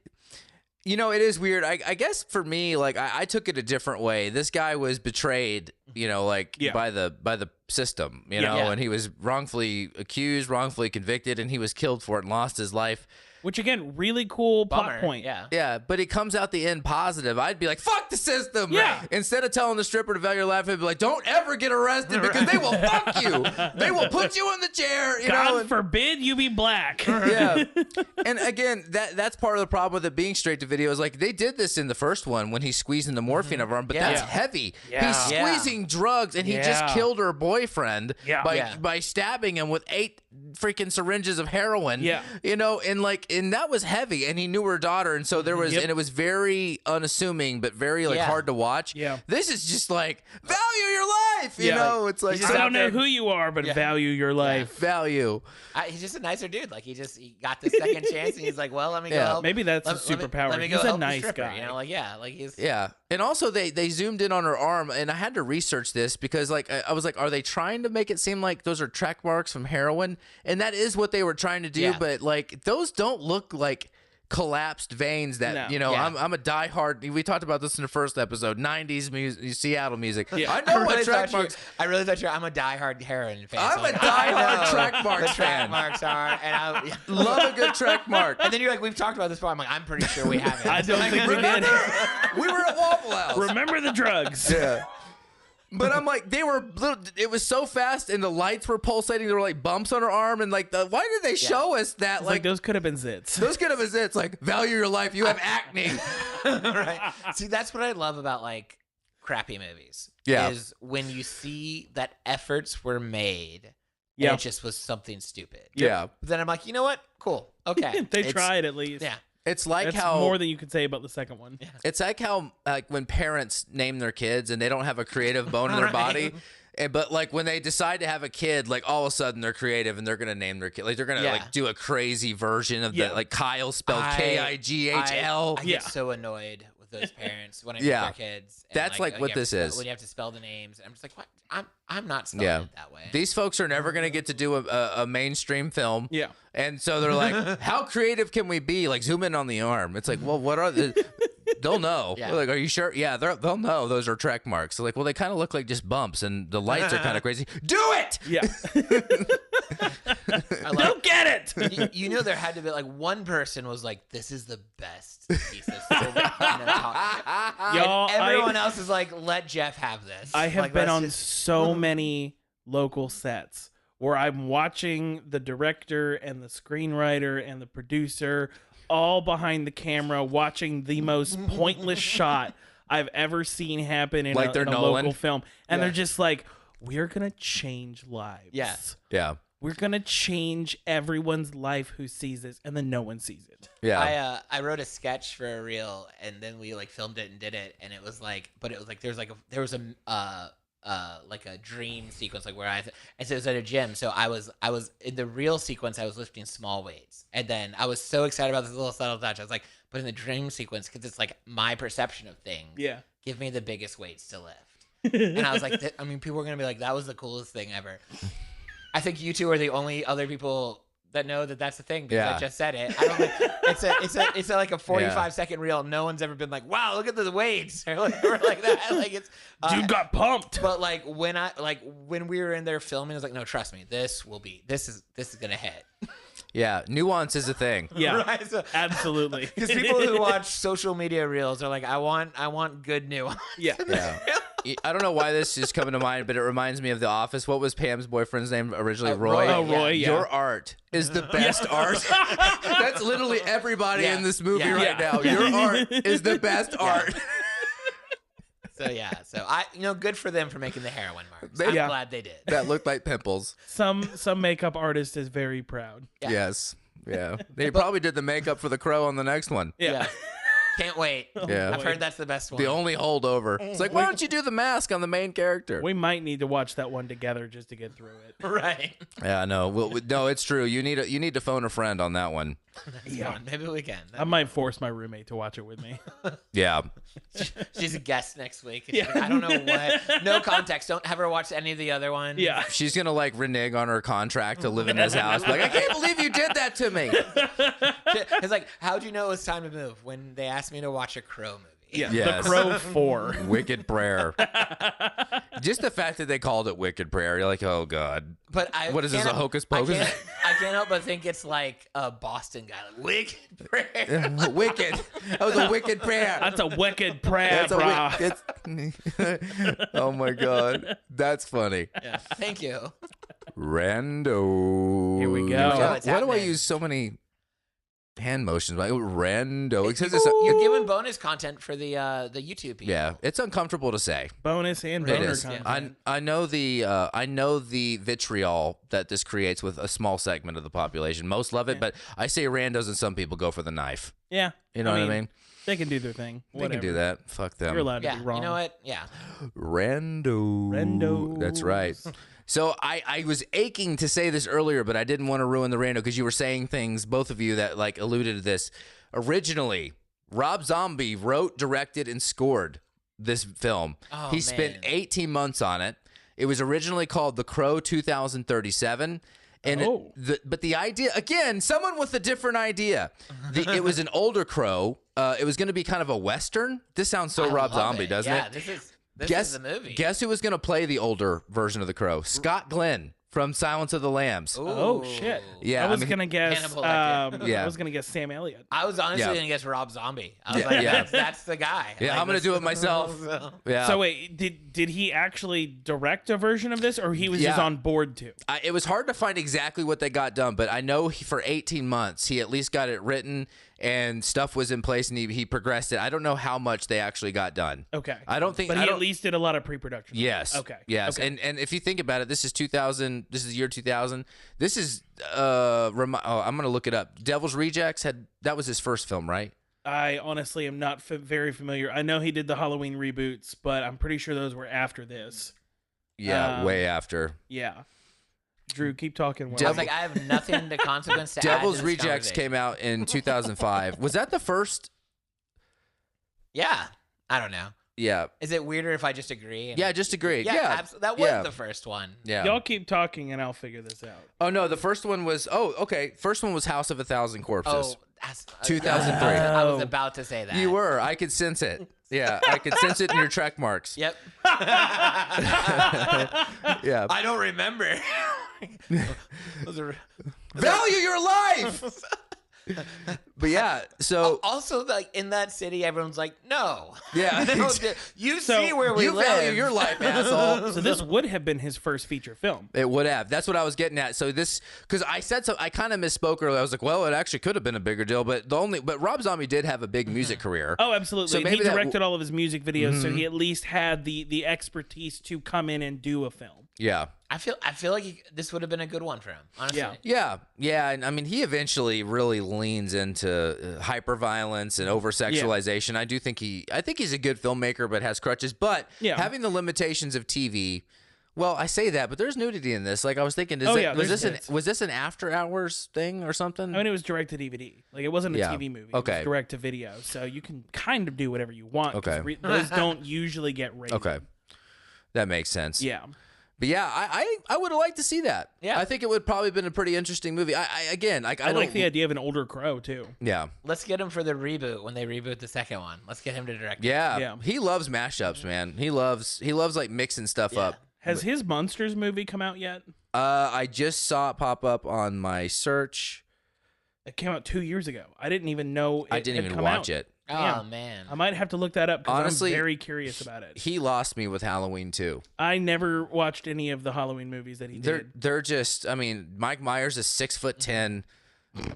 you know, it is weird. I guess for me, like, I took it a different way. This guy was betrayed, you know, like by the system, you know, and he was wrongfully accused, wrongfully convicted, and he was killed for it and lost his life. Which, again, really cool plot point. Yeah, but it comes out the end positive. I'd be like, fuck the system. Yeah. Instead of telling the stripper to value your life, I'd be like, don't ever get arrested because they will fuck you. They will put you in the chair. God forbid you be black. Yeah. And again, that's part of the problem with it being straight to video is like they did this in the first one when he's squeezing the morphine of her arm, but that's heavy. Yeah. He's squeezing drugs and he just killed her boyfriend by stabbing him with 8 freaking syringes of heroin. Yeah. You know, and that was heavy, and he knew her daughter, and so there was, and it was very unassuming, but very like hard to watch. Yeah, this is just like value your life, you know. It's like I don't know who you are, but value your life. Value. He's just a nicer dude. Like he got the second chance, and he's like, well, let me go. Help. Maybe that's a superpower. He's a nice guy. You know, like like he's And also they zoomed in on her arm, and I had to research this because like I was like, are they trying to make it seem like those are track marks from heroin? And that is what they were trying to do, but like those don't look like collapsed veins that you know. I'm a diehard. We talked about this in the first episode. 90s music, Seattle music. I know what track marks. I really thought I'm a diehard heroin fan. I'm a diehard track marks Track fan. marks are, and I love a good track mark. And then you're like, we've talked about this before. I'm like, I'm pretty sure we haven't. I don't think we did. We were at Waffle House. Remember the drugs? Yeah. But I'm like, it was so fast, and the lights were pulsating. There were like bumps on her arm, and like, why did they show us that? Like those could have been zits. Those could have been zits. Like, value your life. You have acne. Right. See, that's what I love about like crappy movies. Yeah. Is when you see that efforts were made. Yeah. It just was something stupid. Yeah. But then I'm like, you know what? Cool. Okay. They tried at least. Yeah. It's like That's how more than you could say about the second one. Yeah. It's like how when parents name their kids and they don't have a creative bone in their body. But like when they decide to have a kid, like all of a sudden they're creative and they're gonna name their kid. Like they're gonna like do a crazy version of the like Kyle spelled Kigihl. I get so annoyed with those parents when I meet their kids. And that's like what this is. When you have to spell the names, I'm just like, what? I'm not spelling it that way. These folks are never gonna get to do a mainstream film. Yeah. And so they're like, how creative can we be? Like zoom in on the arm. It's like, well, what are the? They'll know. Yeah. Like, are you sure? Yeah, they'll know those are track marks. So like, well, they kind of look like just bumps, and the lights are kind of crazy. Do it! Yeah. Don't get it. You know, there had to be like one person was like, "This is the best piece of Y'all, everyone else is like, "Let Jeff have this." I have been on so many local sets where I'm watching the director and the screenwriter and the producer all behind the camera watching the most pointless shot I've ever seen happen in a local film. And they're just like, we're going to change lives. Yeah. Yeah. We're going to change everyone's life who sees this. And then no one sees it. Yeah. I wrote a sketch for a reel and then we like filmed it and did it. And it was like, but it was like, there was a dream sequence like where and so it was at a gym, so I was in the real sequence I was lifting small weights, and then I was so excited about this little subtle touch. I was like, but in the dream sequence, because it's like my perception of things, give me the biggest weights to lift. And I was like, people were gonna be like, that was the coolest thing ever. I think you two are the only other people that know that that's the thing because I just said it. I don't think it's like a 45-second reel. No one's ever been like, wow, look at the weights or like that. Like it's dude got pumped. But like when we were in there filming, I was like, no, trust me, this is gonna hit. Yeah, nuance is a thing. Yeah, right? So, absolutely. Because people who watch social media reels are like, I want good nuance. Yeah. I don't know why this is coming to mind, but it reminds me of The Office. What was Pam's boyfriend's name originally? Roy. Oh, Roy. Yeah. Your art is the best art. That's literally everybody in this movie right now. Your art is the best art. So I, good for them for making the heroin marks. I'm glad they did. That looked like pimples. Some makeup artist is very proud. Yeah. Yes. Yeah. They probably did the makeup for the crow on the next one. Yeah. Can't wait. Yeah. I've heard that's the best one. The only holdover. It's like, why don't you do the mask on the main character? We might need to watch that one together just to get through it. Right. Yeah, no. No, it's true. You need to phone a friend on that one. Yeah. Maybe we can. I might force my roommate to watch it with me. Yeah. She's a guest next week. Yeah. Like, I don't know what. No context. Don't have her watch any of the other ones. Yeah. She's going to like renege on her contract to live in his house. Like, I can't believe you did that to me. It's like, how'd you know it was time to move? When they asked me to watch a Crow movie. Yeah, yes. The Crow 4. Wicked Prayer. Just the fact that they called it Wicked Prayer, you're like, oh, God. But what is this, a hocus pocus? I can't help but think it's like a Boston guy. Like, Wicked Prayer. Wicked. That was a wicked prayer. That's a wicked prayer, bro. Oh, my God. That's funny. Yeah. Thank you. Rando. Here we go. Why do I use so many hand motions? Like rando. You're giving bonus content for the YouTube people. Yeah, it's uncomfortable to say. Bonus and boner content. I know the vitriol that this creates with a small segment of the population. Most love it, but I say randos and some people go for the knife. Yeah, you know what I mean. They can do their thing. They can do that. Fuck them. You're allowed to be wrong. You know what? Yeah. Rando. That's right. So I was aching to say this earlier, but I didn't want to ruin the rando because you were saying things, both of you, that like alluded to this. Originally, Rob Zombie wrote, directed, and scored this film. Oh, he spent 18 months on it. It was originally called The Crow 2037. And but the idea, again, someone with a different idea. It was an older Crow. It was going to be kind of a Western. This sounds so Rob Zombie, doesn't it? This is the movie. Guess who was going to play the older version of the Crow? Scott Glenn from Silence of the Lambs. Ooh. Oh shit! Yeah, I was gonna guess. I was gonna guess Sam Elliott. I was honestly gonna guess Rob Zombie. I was like, that's the guy. Yeah, I'm gonna do it myself. Yeah. So wait, did he actually direct a version of this, or he was just on board too? It was hard to find exactly what they got done, but I know for 18 months he at least got it written and stuff was in place, and he progressed it. I don't know how much they actually got done. Okay. I don't think, but he at least did a lot of pre-production. Yes. Okay. Yes. Okay. And if you think about it, this is 2000. This is year 2000. This is I'm gonna look it up. Devil's Rejects that was his first film, right? I honestly am not very familiar. I know he did the Halloween reboots, but I'm pretty sure those were after this. Yeah, way after. Yeah. Drew, keep talking. I was like, I have nothing to consequence to Devil's add to Rejects came out in 2005. Was that the first? Yeah. I don't know. Yeah. Is it weirder if I just agree? Yeah, just agree. Yeah. That was the first one. Yeah. Y'all keep talking and I'll figure this out. Oh, no. The first one was, okay. First one was House of a Thousand Corpses. Oh, that's 2003. I was about to say that. You were. I could sense it. Yeah. I could sense it in your track marks. Yep. Yeah. I don't remember. Value your life. But yeah, so also like in that city, everyone's like, no. Yeah. You see where we you live. value your life, asshole. So this would have been his first feature film. It would have. That's what I was getting at. So this, because I said so, I kind of misspoke earlier. I was like, well, it actually could have been a bigger deal, but Rob Zombie did have a big music career. Oh, absolutely. So and he directed all of his music videos, so he at least had the expertise to come in and do a film. Yeah. I feel like this would have been a good one for him, honestly. Yeah. And I mean, he eventually really leans into hyperviolence and over-sexualization. I think he's a good filmmaker, but has crutches. But having the limitations of TV, well, I say that, but there's nudity in this. Like I was thinking, was this an after hours thing or something? I mean, it was direct to DVD. Like it wasn't a TV movie. Okay. It was direct to video, so you can kind of do whatever you want. Okay. Those don't usually get rated. Okay. That makes sense. Yeah. But yeah, I would have liked to see that. Yeah. I think it would probably have been a pretty interesting movie. I like the idea of an older Crow too. Yeah. Let's get him for the reboot when they reboot the second one. Let's get him to direct. Yeah. He loves mashups, man. He loves like mixing stuff up. Has his Monsters movie come out yet? I just saw it pop up on my search. It came out 2 years ago. I didn't even know I didn't even watch it. Oh, man. I might have to look that up because Honestly, I'm very curious about it. He lost me with Halloween 2. I never watched any of the Halloween movies that he did. They're just, I mean, Mike Myers is 6'10".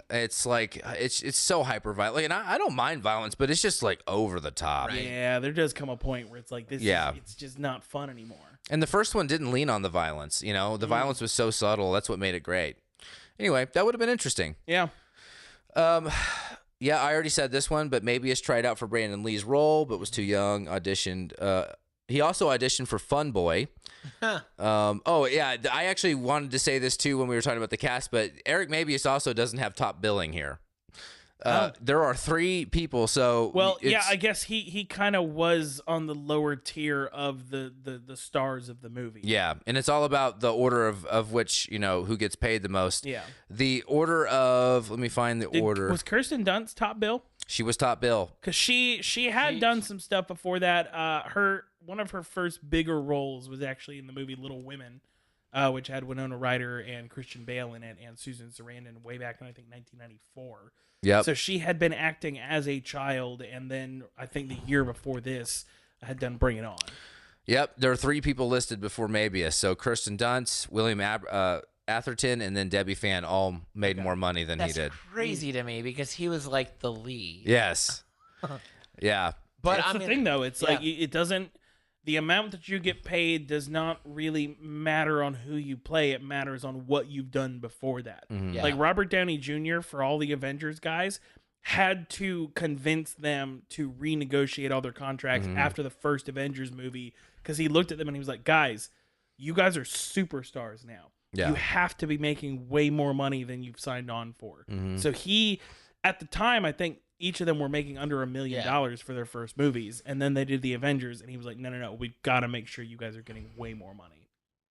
It's like, it's so hyper violent. Like, and I don't mind violence, but it's just like over the top. Right. Yeah, there does come a point where it's like, it's just not fun anymore. And the first one didn't lean on the violence. You know, the violence was so subtle. That's what made it great. Anyway, that would have been interesting. Yeah. Yeah, I already said this one, but Mabius tried out for Brandon Lee's role, but was too young. Auditioned. He also auditioned for Fun Boy. I actually wanted to say this too when we were talking about the cast, but Eric Mabius also doesn't have top billing here. There are 3 people, so I guess he kind of was on the lower tier of the stars of the movie. Yeah, and it's all about the order of which, you know, who gets paid the most. Yeah. The order of, let me find the order. Was Kirsten Dunst top bill? She was top bill. Because she had done some stuff before that. One of her first bigger roles was actually in the movie Little Women, which had Winona Ryder and Christian Bale in it and Susan Sarandon way back in, I think, 1994. Yep. So she had been acting as a child, and then I think the year before this had done Bring It On. Yep. There are 3 people listed before Mabius. So Kirsten Dunst, William Atherton, and then Debbie Fan all made more money than he did. That's crazy to me because he was like the lead. Yes. Yeah. But that's the thing, though. It's like it doesn't. The amount that you get paid does not really matter on who you play. It matters on what you've done before that. Mm-hmm. Yeah. Like Robert Downey Jr. for all the Avengers guys had to convince them to renegotiate all their contracts after the first Avengers movie because he looked at them and he was like, guys, you guys are superstars now. Yeah. You have to be making way more money than you've signed on for. So he, at the time, I think each of them were making under $1 million for their first movies. And then they did the Avengers and he was like, no, we've got to make sure you guys are getting way more money.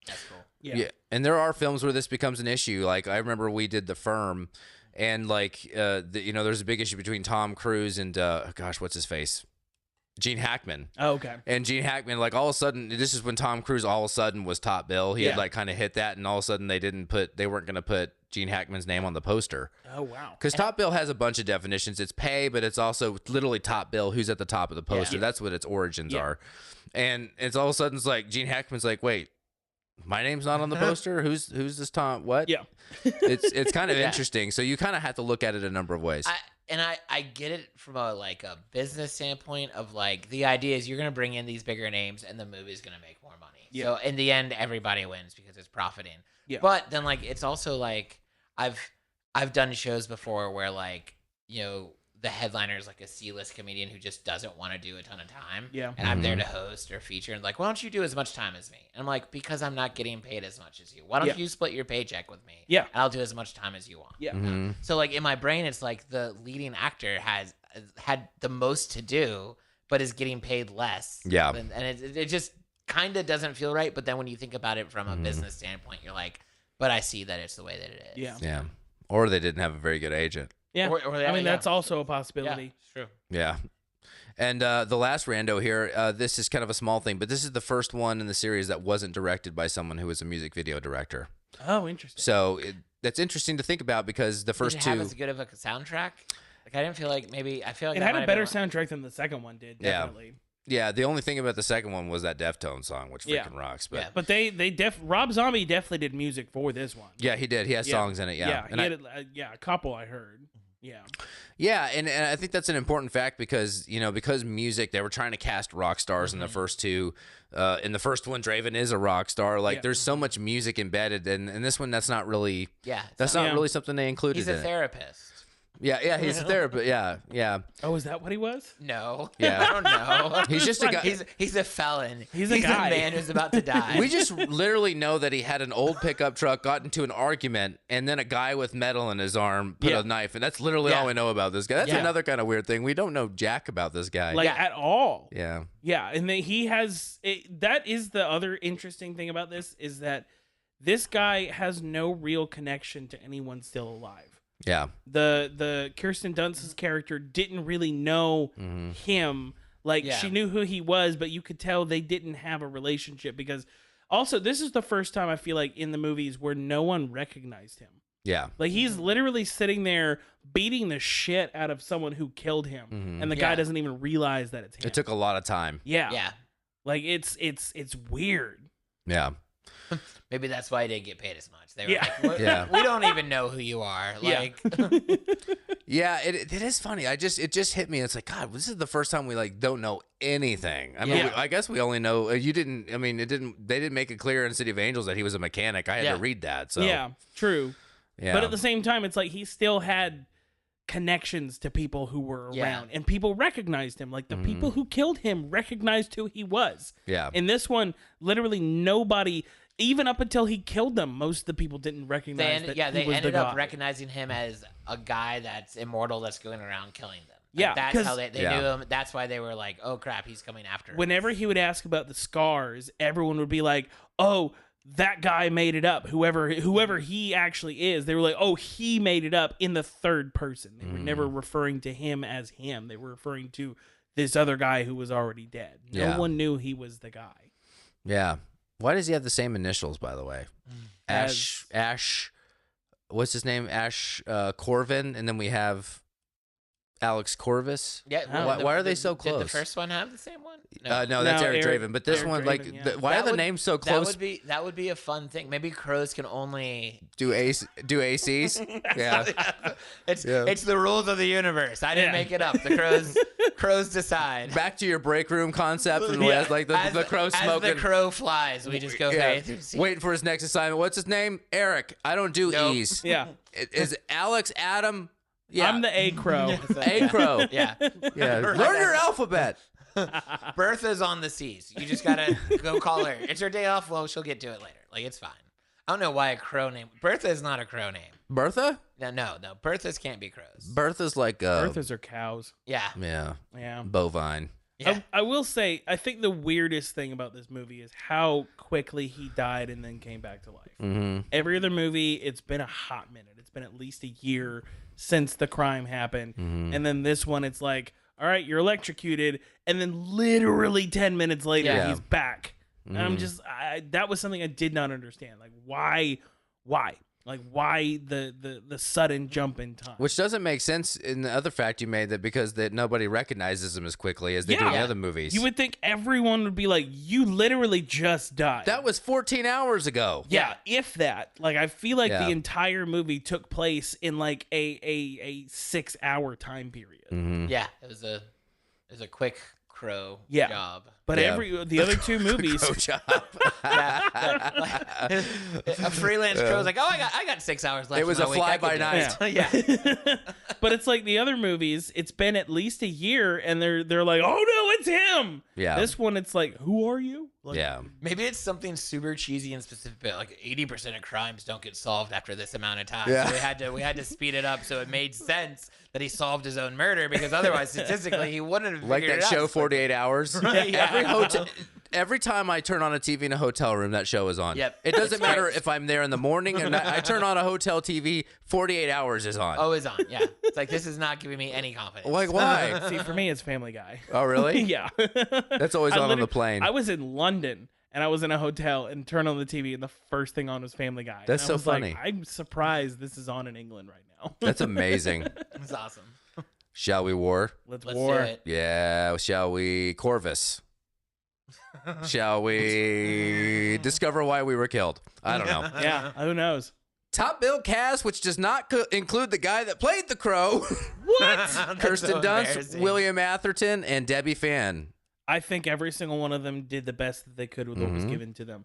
That's cool. Yeah. And there are films where this becomes an issue. Like I remember we did The Firm and like, there's a big issue between Tom Cruise and, what's his face? Gene Hackman. Oh, okay. And Gene Hackman, like all of a sudden, this is when Tom Cruise all of a sudden was top bill. He had like kind of hit that, and all of a sudden they weren't going to put Gene Hackman's name on the poster. Oh, wow. Because top bill has a bunch of definitions. It's pay, but it's also literally top bill. Who's at the top of the poster? That's what its origins are. And it's all of a sudden it's like Gene Hackman's like, wait, my name's not on the poster. Who's this Tom? What? Yeah. It's kind of interesting. So you kind of have to look at it a number of ways. and I get it from a business standpoint of the idea is you're going to bring in these bigger names and the movie's going to make more money. Yeah. So in the end, everybody wins because it's profiting. Yeah. But then it's also I've done shows before where the headliner is a C-list comedian who just doesn't want to do a ton of time. Yeah. And I'm there to host or feature and why don't you do as much time as me? And I'm because I'm not getting paid as much as you. Why don't you split your paycheck with me? Yeah. And I'll do as much time as you want. Yeah. Mm-hmm. So in my brain, it's the leading actor has had the most to do, but is getting paid less. Yeah. And it just kind of doesn't feel right. But then when you think about it from a business standpoint, you're but I see that it's the way that it is. Yeah. Yeah. Or they didn't have a very good agent. Yeah, that's also a possibility. Yeah, true. Yeah. And the last rando here, this is kind of a small thing, but this is the first one in the series that wasn't directed by someone who was a music video director. Oh, interesting. So that's interesting to think about because the first two... Did it have as good of a soundtrack? I didn't feel I feel like it had a better soundtrack than the second one did, definitely. Yeah, the only thing about the second one was that Deftones song, which freaking rocks. But but Rob Zombie definitely did music for this one. Yeah, he did. He has songs in it. Yeah, and he had a couple I heard. Yeah. Yeah, and I think that's an important fact because music, they were trying to cast rock stars in the first two. In the first one, Draven is a rock star. There's so much music embedded, and this one, that's not really. Yeah. That's not really something they included. He's a therapist. Yeah, he's a therapist. Yeah. Oh, is that what he was? No. Yeah. I don't know. He's just a guy. He's a felon. He's a guy. Man who's about to die. We just literally know that he had an old pickup truck, got into an argument, and then a guy with metal in his arm put a knife, and that's literally all we know about this guy. That's another kind of weird thing. We don't know jack about this guy. At all. Yeah. Yeah, and then he has... that is the other interesting thing about this, is that this guy has no real connection to anyone still alive. Yeah. The Kirsten Dunst's character didn't really know him. She knew who he was, but you could tell they didn't have a relationship because also this is the first time I feel in the movies where no one recognized him. Yeah. He's literally sitting there beating the shit out of someone who killed him and the guy doesn't even realize that it's him. It took a lot of time. Yeah. Yeah. It's weird. Yeah. Maybe that's why he didn't get paid as much. They were we don't even know who you are. Yeah, it is funny. It just hit me. It's God, this is the first time we don't know anything. I mean, I guess we only know you didn't. I mean, they didn't make it clear in City of Angels that he was a mechanic. I had to read that. So yeah, true. Yeah, but at the same time, it's he still had connections to people who were around and people recognized him. The people who killed him recognized who he was. Yeah. In this one, literally nobody. Even up until he killed them, most of the people didn't recognize that he was the guy. They ended up recognizing him as a guy that's immortal that's going around killing them. That's how they knew him. That's why they were oh, crap, he's coming after us. Whenever he would ask about the scars, everyone would be like, oh, that guy made it up. Whoever he actually is. They were like, oh, he made it up in the third person. They were never referring to him as him. They were referring to this other guy who was already dead. No one knew he was the guy. Yeah. Why does he have the same initials, by the way? Ash, what's his name? Ash Corvin, and then we have Alex Corvus. Yeah. Why are they so close? Did the first one have the same one? No, that's Eric Draven. But this one, Draven, why are the names so close? That would be a fun thing. Maybe crows can only do ACs. Yeah, it's the rules of the universe. I didn't make it up. The crows decide. Back to your break room concept, and the crow smoking. As the crow flies, we just go waiting for his next assignment. What's his name? Eric. I don't do E's. Yeah. Is Alex Adam? Yeah. I'm the A crow. A crow. Yeah. Learn your alphabet. Bertha's on the C's. You just gotta go call her. It's her day off. Well, she'll get to it later. It's fine. I don't know why a crow name. Bertha is not a crow name. Bertha? No. Berthas can't be crows. Bertha's Berthas are cows. Yeah. Yeah. Bovine. Yeah. I will say, I think the weirdest thing about this movie is how quickly he died and then came back to life. Mm-hmm. Every other movie, it's been a hot minute. It's been at least a year since the crime happened. Mm-hmm. And then this one, it's all right, you're electrocuted. And then literally 10 minutes later, he's back. Mm-hmm. And I'm just, that was something I did not understand. Why? Like, why the sudden jump in time? Which doesn't make sense in the other fact you made, that because that nobody recognizes him as quickly as they do in the other movies. You would think everyone would be like, you literally just died. That was 14 hours ago. Yeah, if that. Like, I feel like the entire movie took place in like a 6-hour time period. Mm-hmm. Yeah, it was a quick crow job. But the other two movies, crow job. A freelance crow's like, oh, I got 6 hours left. It was a fly by night. Yeah. But it's like the other movies. It's been at least a year, and they're like, oh no, it's him. Yeah. This one, it's like, who are you? Like, Maybe it's something super cheesy and specific, but like 80% of crimes don't get solved after this amount of time. Yeah. So we had to speed it up so it made sense that he solved his own murder, because otherwise statistically he wouldn't have like that show 48 Hours. Right, yeah. Every time I turn on a TV in a hotel room, that show is on. Yep. It doesn't matter if I'm there in the morning or not. I turn on a hotel TV, 48 Hours is on. Oh, it's on. Yeah. It's like, this is not giving me any confidence. Like, why? See, for me, it's Family Guy. Oh, really? Yeah. That's always on the plane. I was in London, and I was in a hotel and turned on the TV, and the first thing on was Family Guy. That's so funny. Like, I'm surprised this is on in England right now. That's amazing. It's awesome. Shall we war? Let's do war. it. Yeah. Shall we Corvus? Shall we discover why we were killed? I don't know. Yeah, who knows? Top bill cast, which does not include the guy that played the Crow. What? Kirsten Dunst, William Atherton, and Debbie Fan. I think every single one of them did the best that they could with what was given to them.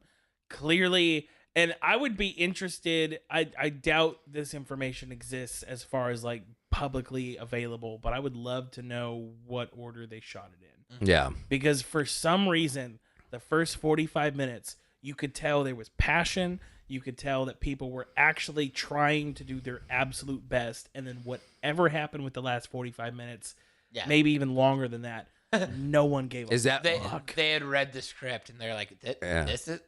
Clearly, and I would be interested. I doubt this information exists as far as like publicly available, but I would love to know what order they shot it in. Yeah. Because for some reason, the first 45 minutes, you could tell there was passion. You could tell that people were actually trying to do their absolute best. And then whatever happened with the last 45 minutes, maybe even longer than that, no one gave a fuck. They had read the script and they're like, this is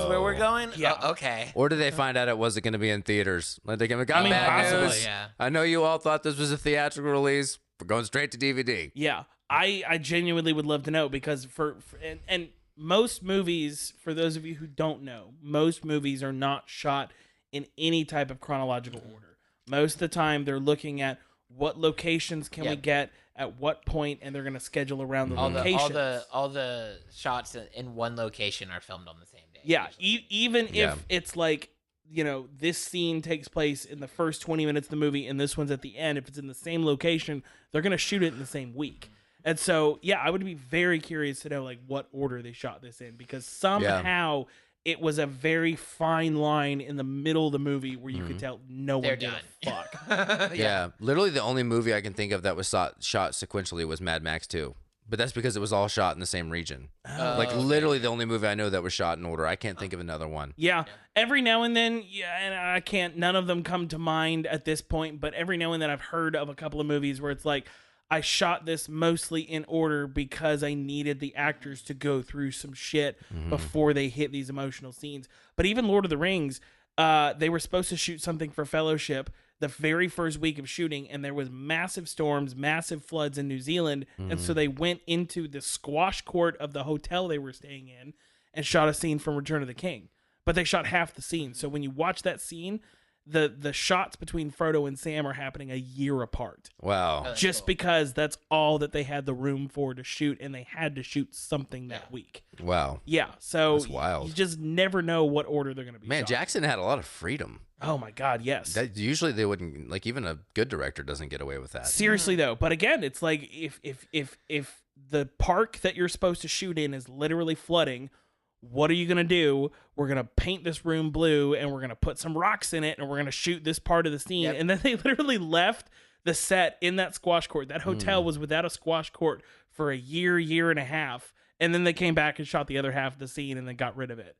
where we're going? Yeah. Oh, okay. Or did they find out it wasn't going to be in theaters? Like they got bad possibly, news. I know you all thought this was a theatrical release. We're going straight to DVD. Yeah. I genuinely would love to know, because and most movies, for those of you who don't know, most movies are not shot in any type of chronological order. Most of the time, they're looking at what locations can we get at what point, and they're going to schedule around the locations. All the shots in one location are filmed on the same day. Yeah, even if it's like, you know, this scene takes place in the first 20 minutes of the movie and this one's at the end, if it's in the same location, they're going to shoot it in the same week. And so, I would be very curious to know like what order they shot this in, because somehow it was a very fine line in the middle of the movie where you could tell no one gave a fuck. Yeah. Literally the only movie I can think of that was shot sequentially was Mad Max 2. But that's because it was all shot in the same region. Literally the only movie I know that was shot in order. I can't think of another one. Yeah. Every now and then, and none of them come to mind at this point, but every now and then I've heard of a couple of movies where it's like, I shot this mostly in order because I needed the actors to go through some shit before they hit these emotional scenes. But even Lord of the Rings, they were supposed to shoot something for Fellowship the very first week of shooting, and there was massive storms, massive floods in New Zealand, and so they went into the squash court of the hotel they were staying in and shot a scene from Return of the King. But they shot half the scene. So when you watch that scene, the shots between Frodo and Sam are happening a year apart. Wow. Just because that's all that they had the room for to shoot, and they had to shoot something that week. Wow. Yeah, so that's wild. You just never know what order they're going to be shot. Jackson had a lot of freedom. Oh my God, yes. Usually they wouldn't, like, even a good director doesn't get away with that. Seriously though, but again, it's like if the park that you're supposed to shoot in is literally flooding, what are you going to do? We're going to paint this room blue and we're going to put some rocks in it and we're going to shoot this part of the scene. Yep. And then they literally left the set in that squash court. That hotel was without a squash court for a year and a half. And then they came back and shot the other half of the scene and then got rid of it.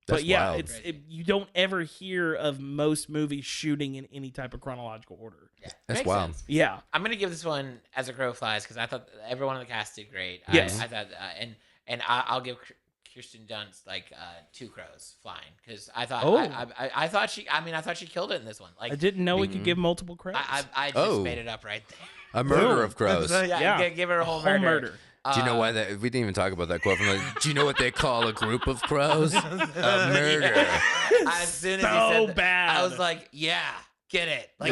That's but yeah, wild. You don't ever hear of most movies shooting in any type of chronological order. Yeah, that's wild. Sense. Yeah. I'm going to give this one As a Crow Flies because I thought everyone in the cast did great. Yes. I thought, and I'll give Kirsten Dunst like 2 crows flying because I thought I thought she killed it in this one. Like I didn't know we could give multiple crows. I just made it up right there. A murder of crows. So, give her a whole murder. Do you know why that? We didn't even talk about that quote from do you know what they call a group of crows? A murder. As soon as he said that, I was like, yeah. Get it? Like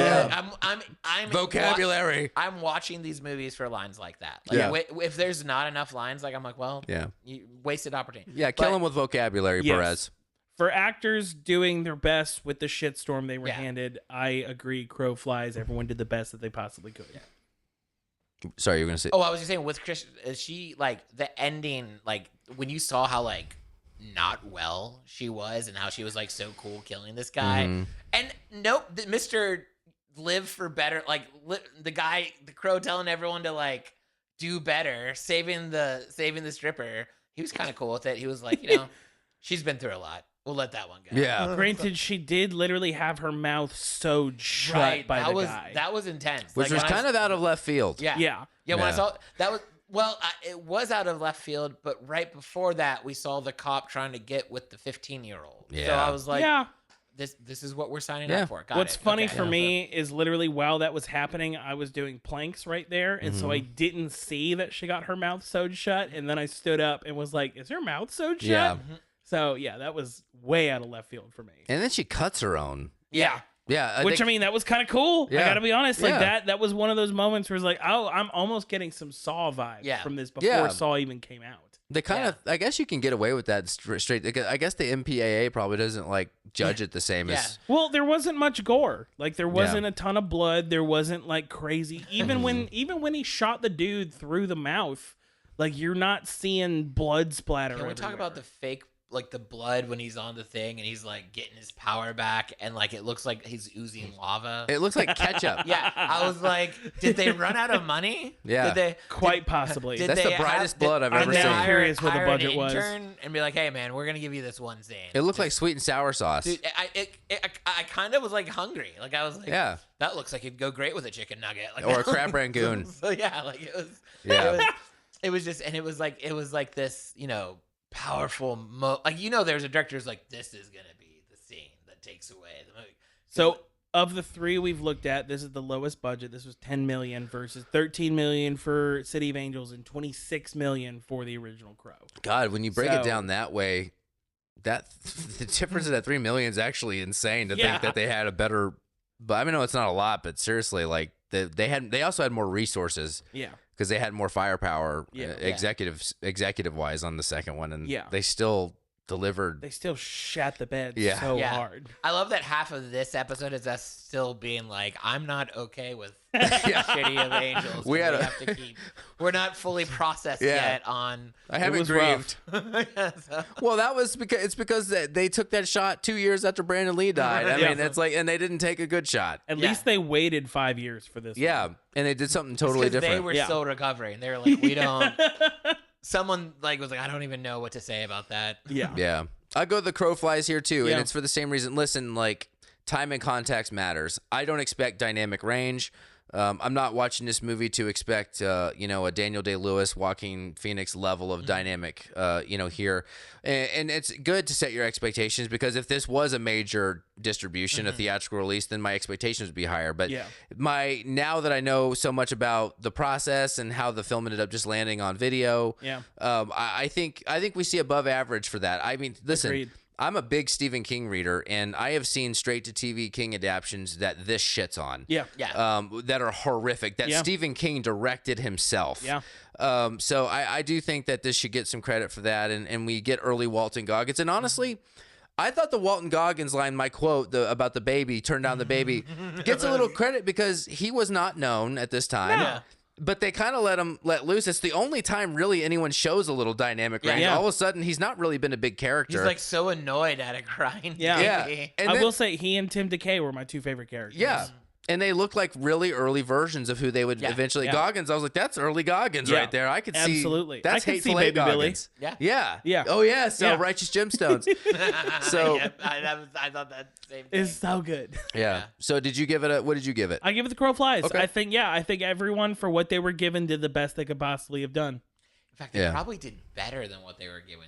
I'm vocabulary. I'm watching these movies for lines like that. Like, if there's not enough lines, like I'm like, well, you wasted opportunity. Yeah, kill him with vocabulary, Perez. For actors doing their best with the shitstorm they were handed, I agree. Crow flies. Everyone did the best that they possibly could. Sorry, you were gonna say? Oh, I was just saying with Kirsten, she like the ending, like when you saw how like not well she was and how she was like so cool killing this guy, and Mr. Live for better, like the crow telling everyone to like do better, saving the stripper. He was kind of cool with it. He was like, she's been through a lot. We'll let that one go. Yeah. Granted, she did literally have her mouth sewed shut by the guy. That was intense. Which was kind of out of left field. Yeah. When I saw that was. Well, it was out of left field, but right before that, we saw the cop trying to get with the 15-year-old. Yeah. So I was like, this is what we're signing up for. What's funny for me is literally while that was happening, I was doing planks right there, and so I didn't see that she got her mouth sewed shut, and then I stood up and was like, is her mouth sewed shut? Yeah. So, that was way out of left field for me. And then she cuts her own. Yeah. Yeah, I mean, that was kind of cool. I gotta be honest, like that was one of those moments where it's like, oh, I'm almost getting some Saw vibes from this before Saw even came out. They kind of, I guess you can get away with that straight. I guess the MPAA probably doesn't like judge it the same as. Well, there wasn't much gore. Like there wasn't a ton of blood. There wasn't like crazy. Even when he shot the dude through the mouth, like you're not seeing blood splatter. Can we talk about the fake? Like the blood when he's on the thing and he's like getting his power back and like it looks like he's oozing lava. It looks like ketchup. I was like, did they run out of money? Yeah, quite possibly. That's the brightest blood I've ever seen. I'm curious what the budget was. And be like, hey man, we're gonna give you this one scene. It looked like sweet and sour sauce. Dude, I kind of was like hungry. Like I was like, that looks like it'd go great with a chicken nugget, like, or a crab rangoon. So like it was. It was just, and it was like this, powerful there's a director who's like, this is gonna be the scene that takes away the movie. So of the three we've looked at, this is the lowest budget. This was $10 million versus $13 million for City of Angels and $26 million for the original Crow. God, when you break it down that way, the difference of that $3 million is actually insane to think that they had a better. But I mean, no, it's not a lot, but seriously, like they also had more resources. Yeah. Because they had more firepower, executive wise, on the second one, and they still delivered. They still shat the bed hard. I love that half of this episode is us still being like, I'm not okay with City of Angels. We're not fully processed yet on. I haven't grieved. Well, that was because they took that shot 2 years after Brandon Lee died. I mean, it's like, and they didn't take a good shot. At least they waited 5 years for this. Yeah, one. And they did something totally different. They were still recovering. They were like, we don't. Someone was like, I don't even know what to say about that. Yeah. I go the crow flies here too, and it's for the same reason. Listen, like time and context matters. I don't expect dynamic range. I'm not watching this movie to expect, a Daniel Day-Lewis Walking Phoenix level of dynamic, here. And it's good to set your expectations because if this was a major distribution, a theatrical release, then my expectations would be higher. But now that I know so much about the process and how the film ended up just landing on video, I think we see above average for that. I mean, listen. Agreed. I'm a big Stephen King reader, and I have seen straight-to-TV King adaptions that this shits on. That are horrific, that Stephen King directed himself. So I do think that this should get some credit for that, and we get early Walton Goggins. And honestly, I thought the Walton Goggins line, my quote about the baby, turn down the baby, gets a little credit because he was not known at this time. Yeah. But they kind of let loose. It's the only time really anyone shows a little dynamic range. All of a sudden, he's not really been a big character. He's like so annoyed at a crying baby. And I will say he and Tim DeKay were my two favorite characters. Yeah. And they look like really early versions of who they would eventually. Goggins, I was like, that's early Goggins right there. I could see. Absolutely. That's Hateful Eight Goggins. Yeah. Oh, yeah. So Righteous Gemstones. So I thought that same thing. It's so good. Yeah. So what did you give it? I give it the Crow Flies. Okay. I think everyone for what they were given did the best they could possibly have done. In fact, they probably did better than what they were given.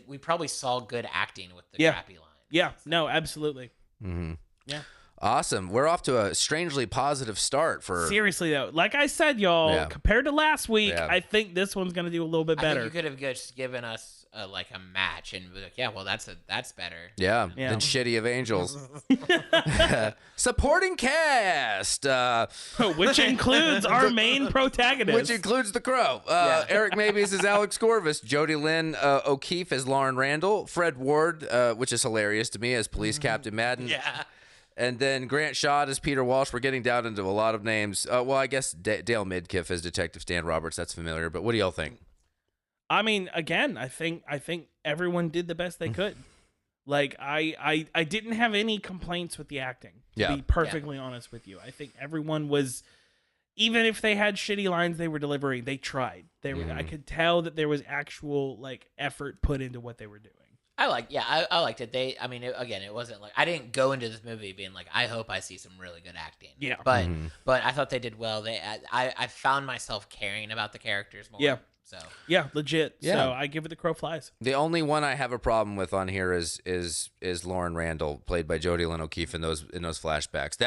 We probably saw good acting with the crappy line. Yeah. No, absolutely. Mm-hmm. Yeah. Awesome. We're off to a strangely positive start for... Seriously, though. Like I said, y'all, compared to last week, I think this one's going to do a little bit better. I think you could have just given us like a match and be like, yeah, well, that's better. Yeah, than Shitty of Angels. Supporting cast. Which includes our main protagonist. Which includes the Crow. Eric Mabius is Alex Corvus. Jodie Lynn O'Keefe as Lauren Randall. Fred Ward, which is hilarious to me, as Police Captain Madden. Yeah. And then Grant Schott as Peter Walsh. We're getting down into a lot of names. Well, I guess Dale Midkiff as Detective Stan Roberts. That's familiar. But what do y'all think? I mean, again, I think everyone did the best they could. Like, I didn't have any complaints with the acting, to be perfectly honest with you. I think everyone was, even if they had shitty lines they were delivering, they tried. I could tell that there was actual, like, effort put into what they were doing. I liked it. It wasn't like I didn't go into this movie being like, I hope I see some really good acting. Yeah. But I thought they did well. I found myself caring about the characters more. Yeah. So yeah, legit. Yeah. So I give it the Crow Flies. The only one I have a problem with on here is Lauren Randall, played by Jodie Lynn O'Keefe in those flashbacks.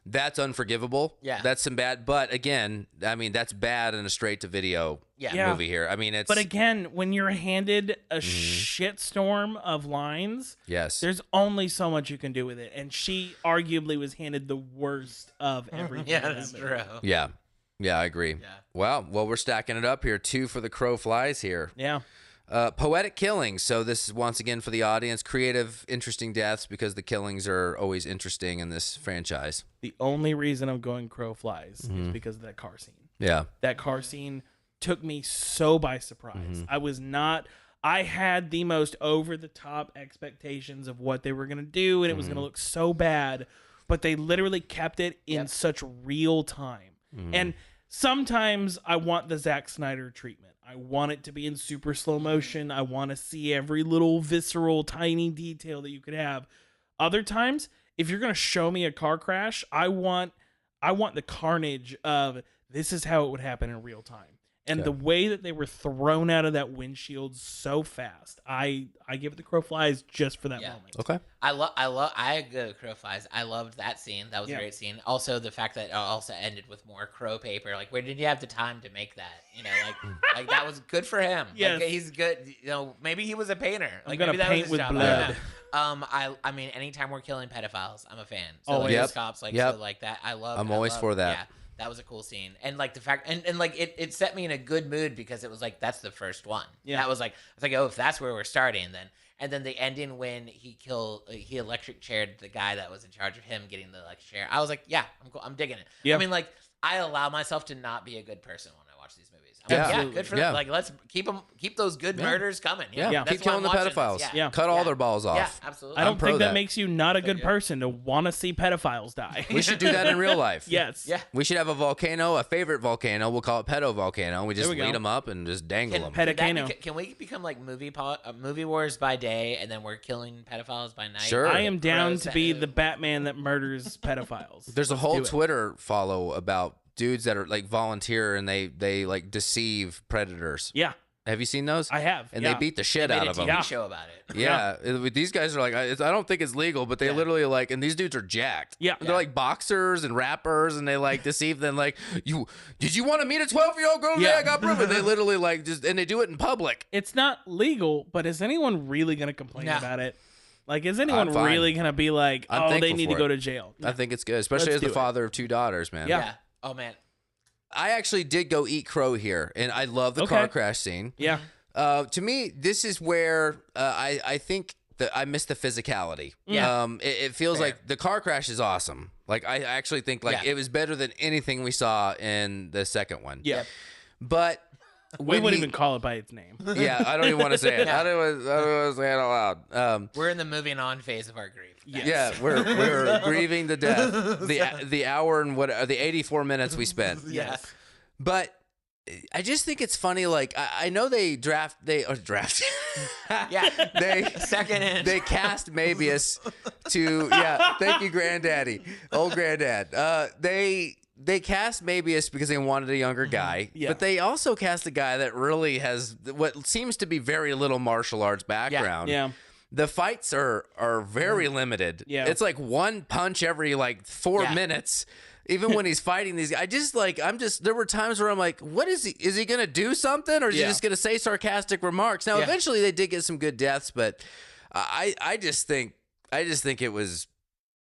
That's unforgivable. Yeah. That's some bad. But again, I mean, that's bad in a straight-to-video movie here. I mean, it's... But again, when you're handed a shitstorm of lines, there's only so much you can do with it. And she arguably was handed the worst of everything. Yeah, that's true. Yeah. Yeah, I agree. Yeah. Well, we're stacking it up here. 2 for the Crow Flies here. Yeah. Poetic killings. So this is once again for the audience. Creative, interesting deaths, because the killings are always interesting in this franchise. The only reason I'm going Crow Flies is because of that car scene. Yeah. That car scene took me so by surprise. I had the most over-the-top expectations of what they were going to do, and it was going to look so bad, but they literally kept it in such real time. And sometimes I want the Zack Snyder treatment. I want it to be in super slow motion. I want to see every little visceral, tiny detail that you could have. Other times, if you're going to show me a car crash, I want the carnage of this is how it would happen in real time. And the way that they were thrown out of that windshield so fast, I give it the Crow Flies just for that moment. Okay. I go to Crow Flies. I loved that scene. That was a great scene. Also, the fact that it also ended with more crow paper. Like, where did you have the time to make that? You know, like that was good for him. Yes. Like, he's good. You know, maybe he was a painter. Like, maybe that was his job. Blood. I mean, anytime we're killing pedophiles, I'm a fan. So like, cops, like so like that. I'm always for that. Yeah. That was a cool scene. And like the fact and like it set me in a good mood because it was like that's the first one. Yeah. That was like I was like, oh, if that's where we're starting then. And then the ending when he electric chaired the guy that was in charge of him getting the electric chair. I was like, yeah, I'm cool. I'm digging it. Yeah. I mean, like I allow myself to not be a good person when I watch these movies. Yeah, good for them. Like let's keep those good murders coming. Yeah. Keep killing the pedophiles. Yeah. Cut all their balls off. Yeah, absolutely. I don't think that makes you not a good person to want to see pedophiles die. We should do that in real life. Yes. Yeah. We should have a volcano, a favorite volcano. We'll call it Pedo Volcano. We just lead them up and just dangle them. Can we become like movie wars by day and then we're killing pedophiles by night? Sure. I am down to be the Batman that murders pedophiles. There's a whole Twitter follow about dudes that are like volunteer and they like deceive predators. Yeah. Have you seen those? I have. And they beat the shit out of them. They made a TV show about it. Yeah. These guys are like, I don't think it's legal, but they literally like, and these dudes are jacked. Yeah. They're like boxers and rappers and they like deceive them. Like, did you want to meet a 12-year-old girl? Yeah, I got proof. And they literally like and they do it in public. It's not legal, but is anyone really going to complain about it? Like, is anyone really going to be like, they need to go to jail? I think it's good, especially as the father of 2 daughters, man. Yeah. Oh, man. I actually did go eat crow here, and I love the car crash scene. Yeah. To me, this is where I think that I miss the physicality. Yeah. It feels like the car crash is awesome. Like, I actually think like it was better than anything we saw in the second one. Yeah. But we wouldn't even call it by its name. Yeah, I don't even want to say it. I don't want to say it out loud. We're in the moving on phase of our grief. Yes. Yeah, we're grieving the death. The hour and the 84 minutes we spent. Yes. But I just think it's funny. Like I know they draft. Yeah. They cast Mabius to Thank you, Granddaddy, old Granddad. They cast Mabius because they wanted a younger guy, but they also cast a guy that really has what seems to be very little martial arts background. Yeah. the fights are very limited. Yeah. It's like one punch every like 4 minutes. Even when he's fighting these guys, there were times where I'm like, what is he? Is he going to do something, or is he just going to say sarcastic remarks? Now, eventually they did get some good deaths, but I just think it was,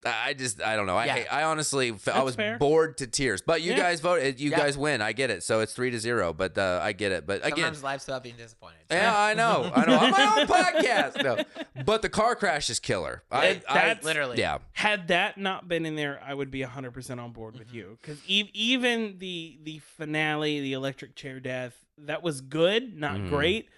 I don't know. I honestly, I was bored to tears. But you guys voted. You guys win. I get it. So it's 3-0. But I get it. But again, sometimes life's about being disappointed. Yeah, I know. On my own podcast. No, but the car crash is killer. I literally. Yeah. Had that not been in there, I would be 100% on board with you. Because even the finale, the electric chair death, that was good, not great.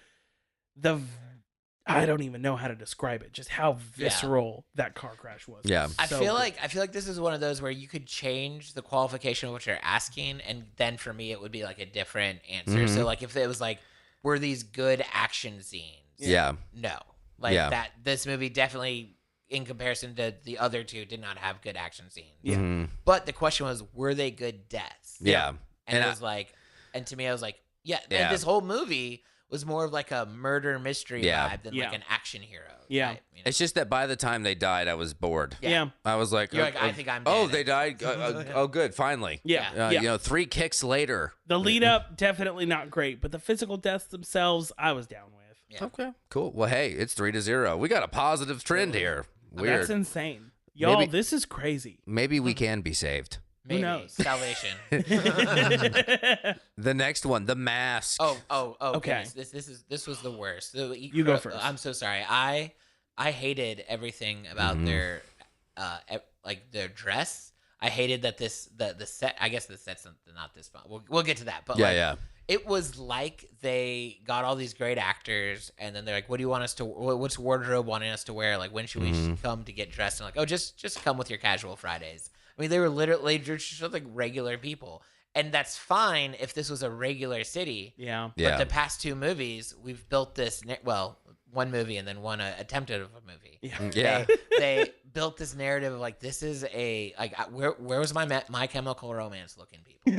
I don't even know how to describe it. Just how visceral that car crash was. Yeah, I feel like this is one of those where you could change the qualification of what you're asking, and then for me it would be like a different answer. So like if it was like, were these good action scenes? Yeah. No. Like that. This movie definitely, in comparison to the other two, did not have good action scenes. Yeah. But the question was, were they good deaths? Yeah. And it was like, and to me, I was like, and this whole movie was more of like a murder mystery vibe than like an action hero. Yeah. Type, you know? It's just that by the time they died, I was bored. Yeah. I was like, I think I'm dead. Oh, they died? Oh, good. Finally. Yeah. You know, 3 kicks later. The lead up, definitely not great, but the physical deaths themselves, I was down with. Yeah. Okay, cool. Well, hey, it's 3-0. We got a positive trend here. Weird. That's insane. Y'all, this is crazy. Maybe we can be saved. Maybe. Who knows? Salvation. The next one, The Mask. Oh. Okay. This was the worst. You go first. I'm so sorry. I hated everything about their their dress. I hated that the set. I guess the set's not this fun. We'll get to that. But it was like they got all these great actors, and then they're like, "What do you want us to? What's wardrobe wanting us to wear? Like, when should we come to get dressed?" And like, "Oh, just come with your casual Fridays." I mean, they were literally just like regular people. And that's fine if this was a regular city. Yeah. But the past 2 movies, we've built this, one movie and then one attempted of a movie. Yeah. They built this narrative of like, this is where was my Chemical Romance looking people?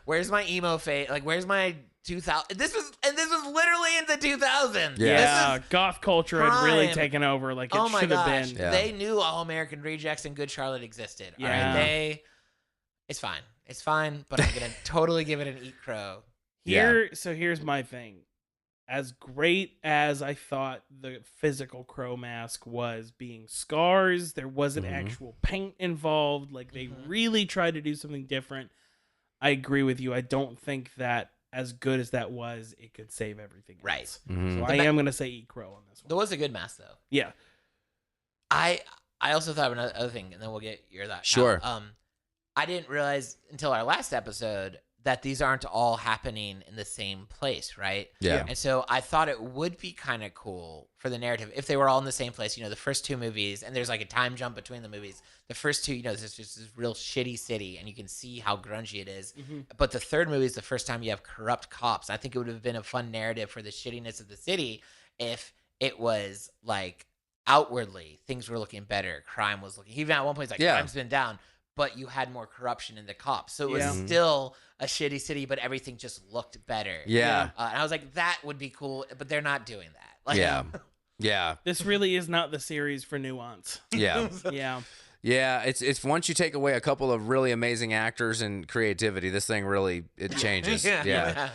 Where's my emo phase? Like, where's my 2000? This was literally in the 2000s. Yeah, goth culture had really taken over. Like, it should have been. Yeah. They knew All American Rejects and Good Charlotte existed. Yeah. All right? It's fine, but I'm gonna totally give it an eat crow. So here's my thing. As great as I thought the physical crow mask was, being scars, there wasn't actual paint involved. Like, they really tried to do something different. I agree with you. I don't think that, as good as that was, it could save everything else. Right. So I am going to say eat crow on this one. There was a good mask, though. Yeah. I also thought of another thing, and then we'll get your thought. Sure. I didn't realize until our last episode that these aren't all happening in the same place, right? Yeah. And so I thought it would be kind of cool for the narrative if they were all in the same place. You know, the first 2 movies, and there's like a time jump between the movies. The first 2, there's just this real shitty city, and you can see how grungy it is. But the third movie is the first time you have corrupt cops. I think it would have been a fun narrative for the shittiness of the city if it was like outwardly things were looking better. Crime was looking, even at one point, it's like crime's been down. But you had more corruption in the cops. So it was still a shitty city, but everything just looked better. Yeah. And I was like, that would be cool, but they're not doing that. Like, Yeah. This really is not the series for nuance. Yeah. Yeah. It's once you take away a couple of really amazing actors and creativity, this thing really, it changes. Yeah,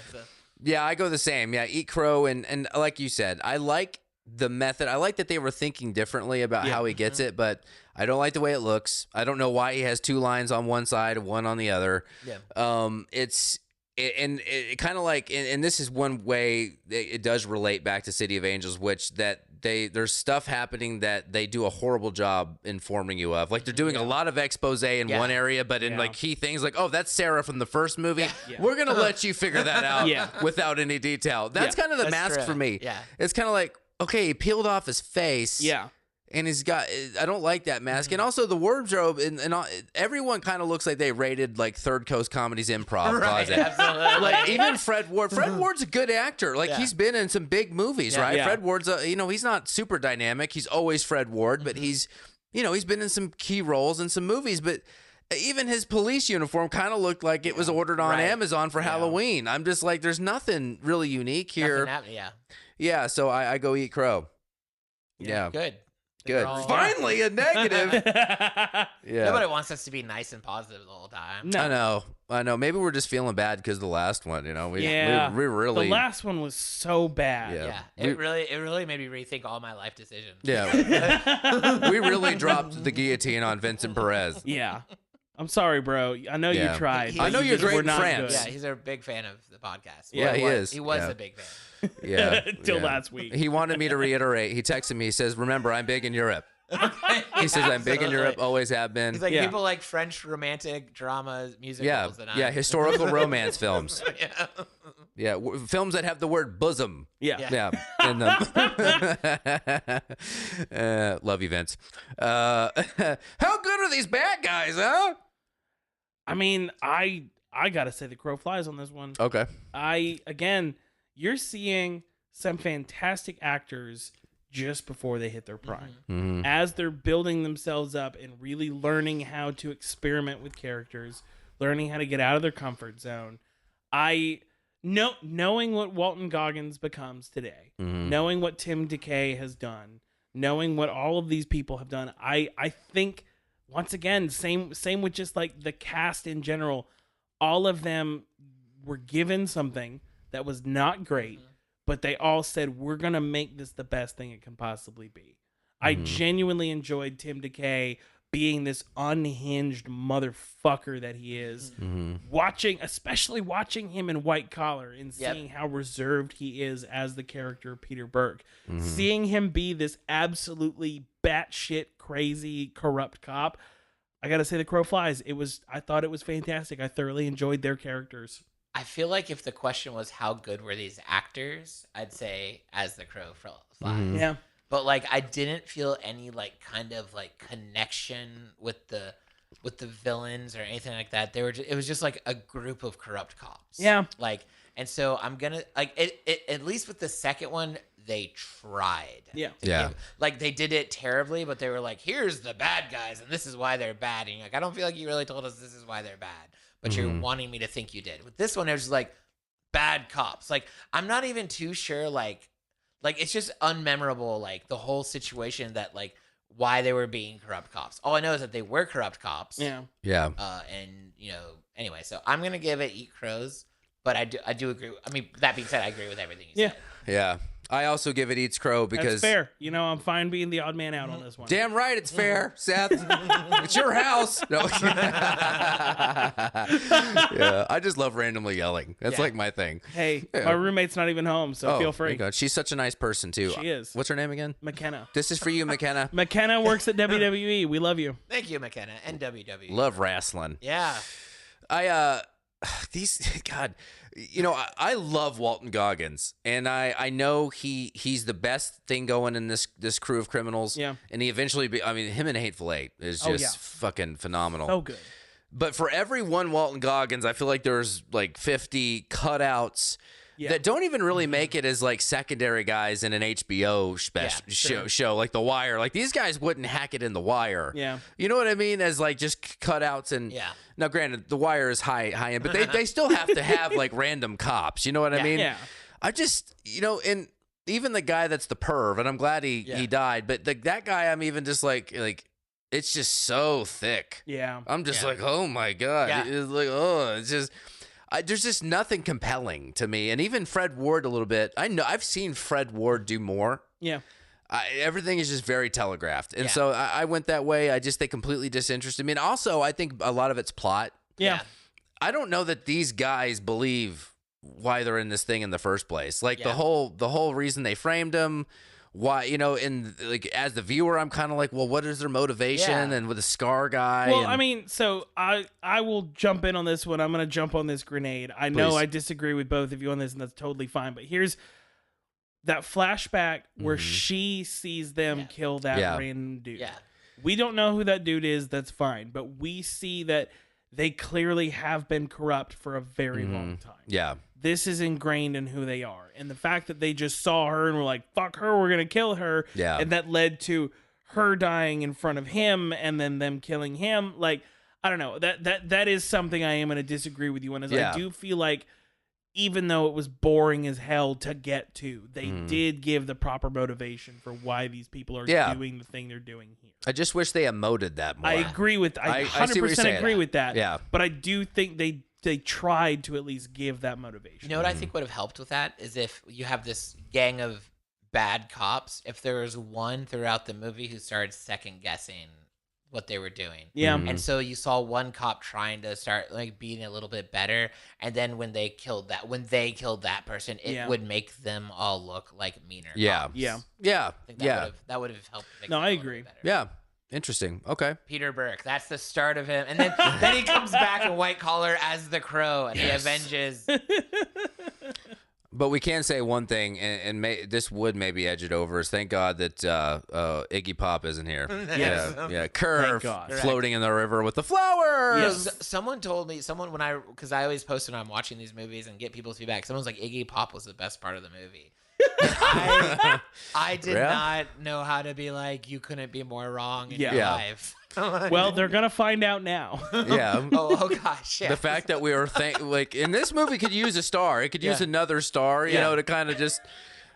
I go the same. Yeah, eat crow. And like you said, I like the method. I like that they were thinking differently about how he gets it, but I don't like the way it looks. I don't know why he has 2 lines on one side and 1 on the other. Yeah. It kind of like, and this is one way it does relate back to City of Angels, which that there's stuff happening that they do a horrible job informing you of. Like, they're doing a lot of expose in one area, but in like key things like, oh, that's Sarah from the first movie. We're going to let you figure that out without any detail. That's kind of the mask for me. Yeah. It's kind of like, okay, he peeled off his face. Yeah. And he's got, I don't like that mask. And also the wardrobe, and everyone kind of looks like they raided like Third Coast Comedy's improv closet. Absolutely. Like, even Fred Ward. Fred Ward's a good actor. Like, he's been in some big movies, right? Yeah. Fred Ward's, he's not super dynamic. He's always Fred Ward, but he's been in some key roles in some movies. But even his police uniform kind of looked like it was ordered on Amazon for Halloween. I'm just like, there's nothing really unique here. Nothing happened, Yeah, so I go eat crow. Yeah. Good. Good. Finally, a negative. Yeah. Nobody wants us to be nice and positive the whole time. No. I know. Maybe we're just feeling bad because of the last one. You know, we really. The last one was so bad. Yeah. It really made me rethink all my life decisions. Yeah. We really dropped the guillotine on Vincent Perez. Yeah. I'm sorry, bro. I know you tried. I know you're great friends. Yeah, he's a big fan of the podcast. Yeah, he is. He was a big fan. Yeah. Till last week. He wanted me to reiterate. He texted me. He says, "Remember, I'm big in Europe." He says, "I'm big in Europe. Always have been." He's like, people like French romantic dramas, musicals. Yeah, historical romance films. Yeah, films that have the word bosom. Yeah. In them. Love you, Vince. How good are these bad guys, huh? I mean, I gotta say the crow flies on this one. Okay. You're seeing some fantastic actors just before they hit their prime. Mm-hmm. As they're building themselves up and really learning how to experiment with characters, learning how to get out of their comfort zone. Knowing what Walton Goggins becomes today, knowing what Tim DeKay has done, knowing what all of these people have done, I think, once again, same with just like the cast in general, all of them were given something that was not great, but they all said, we're going to make this the best thing it can possibly be. I genuinely enjoyed Tim DeKay being this unhinged motherfucker that he is. Especially watching him in White Collar and seeing how reserved he is as the character Peter Burke. Seeing him be this absolutely batshit crazy corrupt cop. I gotta say, the crow flies. I thought it was fantastic. I thoroughly enjoyed their characters. I feel like if the question was how good were these actors, I'd say As the Crow Flies. Yeah. But like I didn't feel any like kind of like connection with the villains or anything like that. It was just like a group of corrupt cops. Yeah. Like, and so I'm gonna like it at least with the second one, they tried. Yeah. Like they did it terribly, but they were like, here's the bad guys and this is why they're bad. And you're like, I don't feel like you really told us this is why they're bad. But you're wanting me to think you did. With this one, there's like bad cops. Like I'm not even too sure. Like it's just unmemorable. Like the whole situation that like why they were being corrupt cops. All I know is that they were corrupt cops. Yeah. And anyway, so I'm gonna give it Eat Crows. But I do agree. I mean, that being said, I agree with everything you said. Yeah. I also give it Eats Crow because... That's fair. I'm fine being the odd man out on this one. Damn right it's fair, Seth. It's your house. No. Yeah, I just love randomly yelling. That's like my thing. Hey, my roommate's not even home, so feel free. God. She's such a nice person, too. She is. What's her name again? McKenna. This is for you, McKenna. McKenna works at WWE. We love you. Thank you, McKenna, and WWE. Love wrestling. Yeah. I love Walton Goggins, and I know he's the best thing going in this crew of criminals. Yeah. And he eventually him in Hateful Eight is just fucking phenomenal. So good. But for every one Walton Goggins, I feel like there's like 50 cutouts that don't even really make it as like secondary guys in an HBO show like The Wire. Like these guys wouldn't hack it in The Wire. Yeah. You know what I mean? As like just cutouts and now granted The Wire is high end, but they still have to have like random cops. You know what I mean? Yeah. I just and even the guy that's the perv, and I'm glad he died, but that guy I'm even just like it's just so thick. Yeah. I'm just like, oh my God. Yeah. It's like, it's just there's just nothing compelling to me. And even Fred Ward a little bit. I know I've seen Fred Ward do more. Yeah. Everything is just very telegraphed. And so I went that way. They completely disinterested me. And also, I think a lot of it's plot. Yeah. I don't know that these guys believe why they're in this thing in the first place. Like the whole reason they framed him. Why, and like as the viewer, I'm kind of like, well, what is their motivation? And with the Scar guy. Well, I mean, so I will jump in on this one. I'm going to jump on this grenade. I know I disagree with both of you on this, and that's totally fine. But here's that flashback where she sees them kill that random dude. Yeah. We don't know who that dude is. That's fine. But we see that they clearly have been corrupt for a very long time. Yeah. This is ingrained in who they are. And the fact that they just saw her and were like, fuck her, we're going to kill her. Yeah. And that led to her dying in front of him and then them killing him. Like, I don't know. That is something I am going to disagree with you on. I do feel like even though it was boring as hell to get to, they did give the proper motivation for why these people are doing the thing they're doing here. I just wish they emoted that more. I agree with. I 100% agree with that. Yeah, but I do think they tried to at least give that motivation. You know what I think would have helped with that is if you have this gang of bad cops. If there was one throughout the movie who started second guessing what they were doing. Yeah. And so you saw one cop trying to start like being a little bit better, and then when they killed that person, it would make them all look like meaner cops. Yeah. I think that would have helped make I agree. better. Yeah. Interesting. Okay. Peter Burke, that's the start of him. And then he comes back in white collar as the Crow, and he avenges. But we can say one thing, and this would maybe edge it over, is thank God that Iggy Pop isn't here. Yes. Yeah. Curve floating in the river with the flowers. Yes. Someone told me, because I always post when I'm watching these movies and get people's feedback. Someone's like, Iggy Pop was the best part of the movie. I did not know how to be like, you couldn't be more wrong in your life. Well, they're gonna find out now. Yeah. Oh gosh. Yeah. The fact that we were like in this movie could use a star. It could use another star, you know, to kind of just.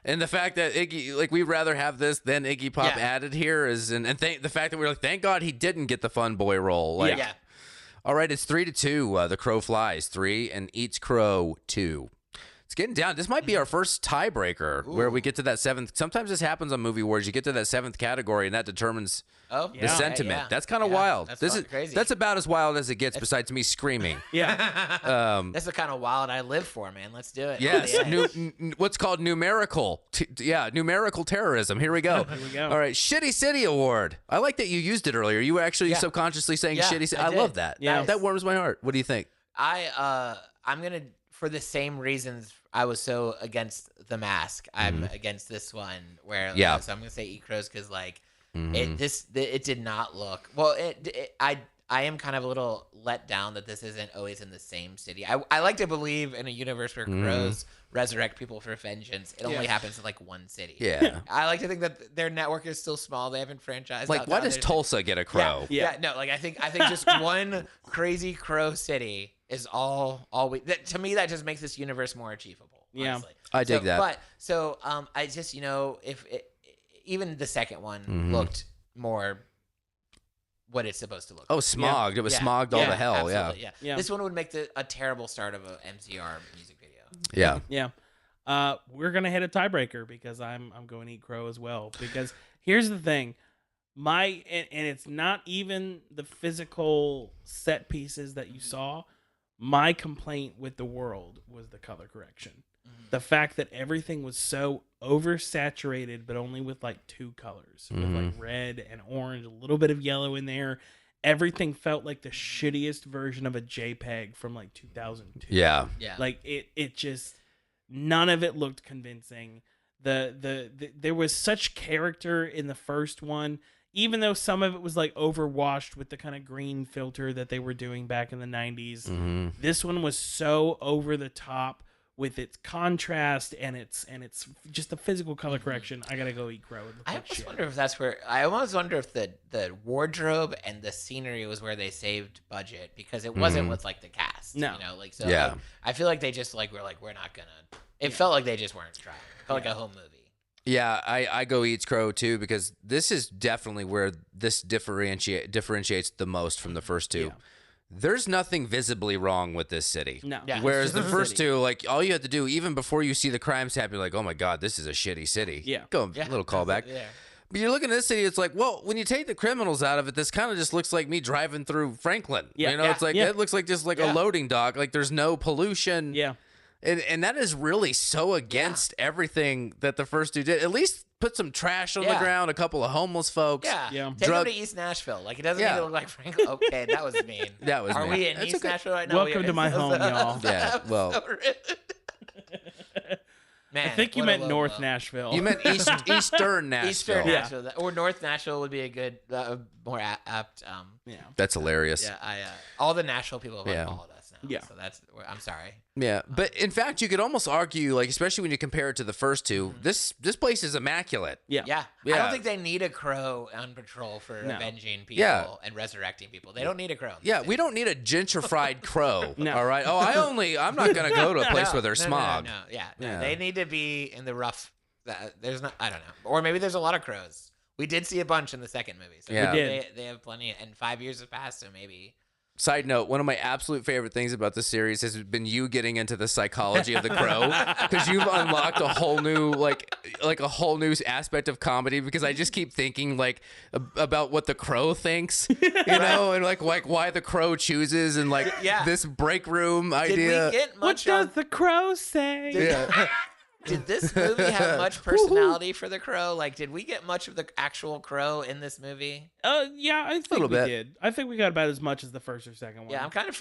And the fact that Iggy, like, we'd rather have this than Iggy Pop added here is, and the fact that we're like, thank God he didn't get the fun boy role. Like, all right, it's 3-2. The crow flies 3 and eats crow 2. It's getting down. This might be our first tiebreaker where we get to that 7th. Sometimes this happens on movie wars. You get to that 7th category, and that determines the sentiment. Yeah. That's kind of wild. This is crazy. That's about as wild as it gets, besides me screaming. That's the kind of wild I live for, man. Let's do it. Yes. What's called numerical. Numerical terrorism. Here we go. Here we go. All right. Shitty City Award. I like that you used it earlier. You were actually subconsciously saying Shitty City. I love that. Yeah. That warms my heart. What do you think? I'm going to, for the same reasons I was so against The Mask, I'm against this one where so I'm gonna say Eat Crows because like it did not look well. I am kind of a little let down that this isn't always in the same city. I like to believe in a universe where crows resurrect people for vengeance. It only happens in like one city. Yeah. I like to think that their network is still small. They haven't franchised. Like, why does Tulsa get a crow? Yeah. No, like I think just one crazy crow city is all we. To me, that just makes this universe more achievable. Honestly. I dig that. But I just if even the second one looked more what it's supposed to look. Oh, smogged. It was smogged all the hell. Yeah. This one would make a terrible start of a MCR music video. Yeah. We're gonna hit a tiebreaker because I'm going to Eat Crow as well. Because here's the thing, and it's not even the physical set pieces that you saw. My complaint with the world was the color correction. The fact that everything was so oversaturated, but only with like 2 colors, with like red and orange, a little bit of yellow in there. Everything felt like the shittiest version of a JPEG from like 2002. Yeah. Like it just, none of it looked convincing. There was such character in the first one, even though some of it was like overwashed with the kind of green filter that they were doing back in the 90s. This one was so over the top with its contrast and its just the physical color correction. I gotta go Eat Crow. I almost wonder if that's where the wardrobe and the scenery was where they saved budget, because it wasn't with like the cast. No. Like I feel like they just like were like, we're not gonna. It felt like they just weren't trying. It felt like a home movie. Yeah, I go Eats Crow too, because this is definitely where this differentiates the most from the first 2. Yeah. There's nothing visibly wrong with this city. No. Yeah. Whereas the first 2, like, all you have to do, even before you see the crimes happen, you're like, oh my God, this is a shitty city. Yeah. A little callback. Yeah. But you're looking at this city, it's like, well, when you take the criminals out of it, this kind of just looks like me driving through Franklin. Yeah. You know, it's like, it looks like just like a loading dock. Like, there's no pollution. Yeah. And that is really so against everything that the first 2 did. At least put some trash on the ground, a couple of homeless folks. Yeah. Take them to East Nashville. Like, it doesn't need to look like Franklin. Okay, that was mean. That was Are mean. we in East Nashville right now? Welcome to my home, y'all. Yeah, well. Man, I think you meant North Nashville. You meant Eastern Nashville. Eastern Nashville. Or North Nashville would be a good, more apt. That's hilarious. Yeah, all the Nashville people have followed us now. Yeah. So I'm sorry. Yeah, but in fact, you could almost argue, like, especially when you compare it to the first two, this place is immaculate. Yeah. I don't think they need a crow on patrol for avenging people and resurrecting people. They don't need a crow. Yeah, we don't need a gentrified crow. No. All right. Oh, I'm not gonna go to a place where there's smog. No. Yeah. They need to be in the rough. There's not. I don't know. Or maybe there's a lot of crows. We did see a bunch in the second movie. So yeah. We did. They have plenty, and 5 years have passed, so maybe. Side note, one of my absolute favorite things about this series has been you getting into the psychology of the crow, because you've unlocked a whole new like a whole new aspect of comedy, because I just keep thinking like about what the crow thinks, you know, and like why the crow chooses, and like this break room idea. Did we get much what does the crow say? Did this movie have much personality for the crow? Like, did we get much of the actual crow in this movie? Yeah, I think we did. I think we got about as much as the first or second one. Yeah, I'm kind of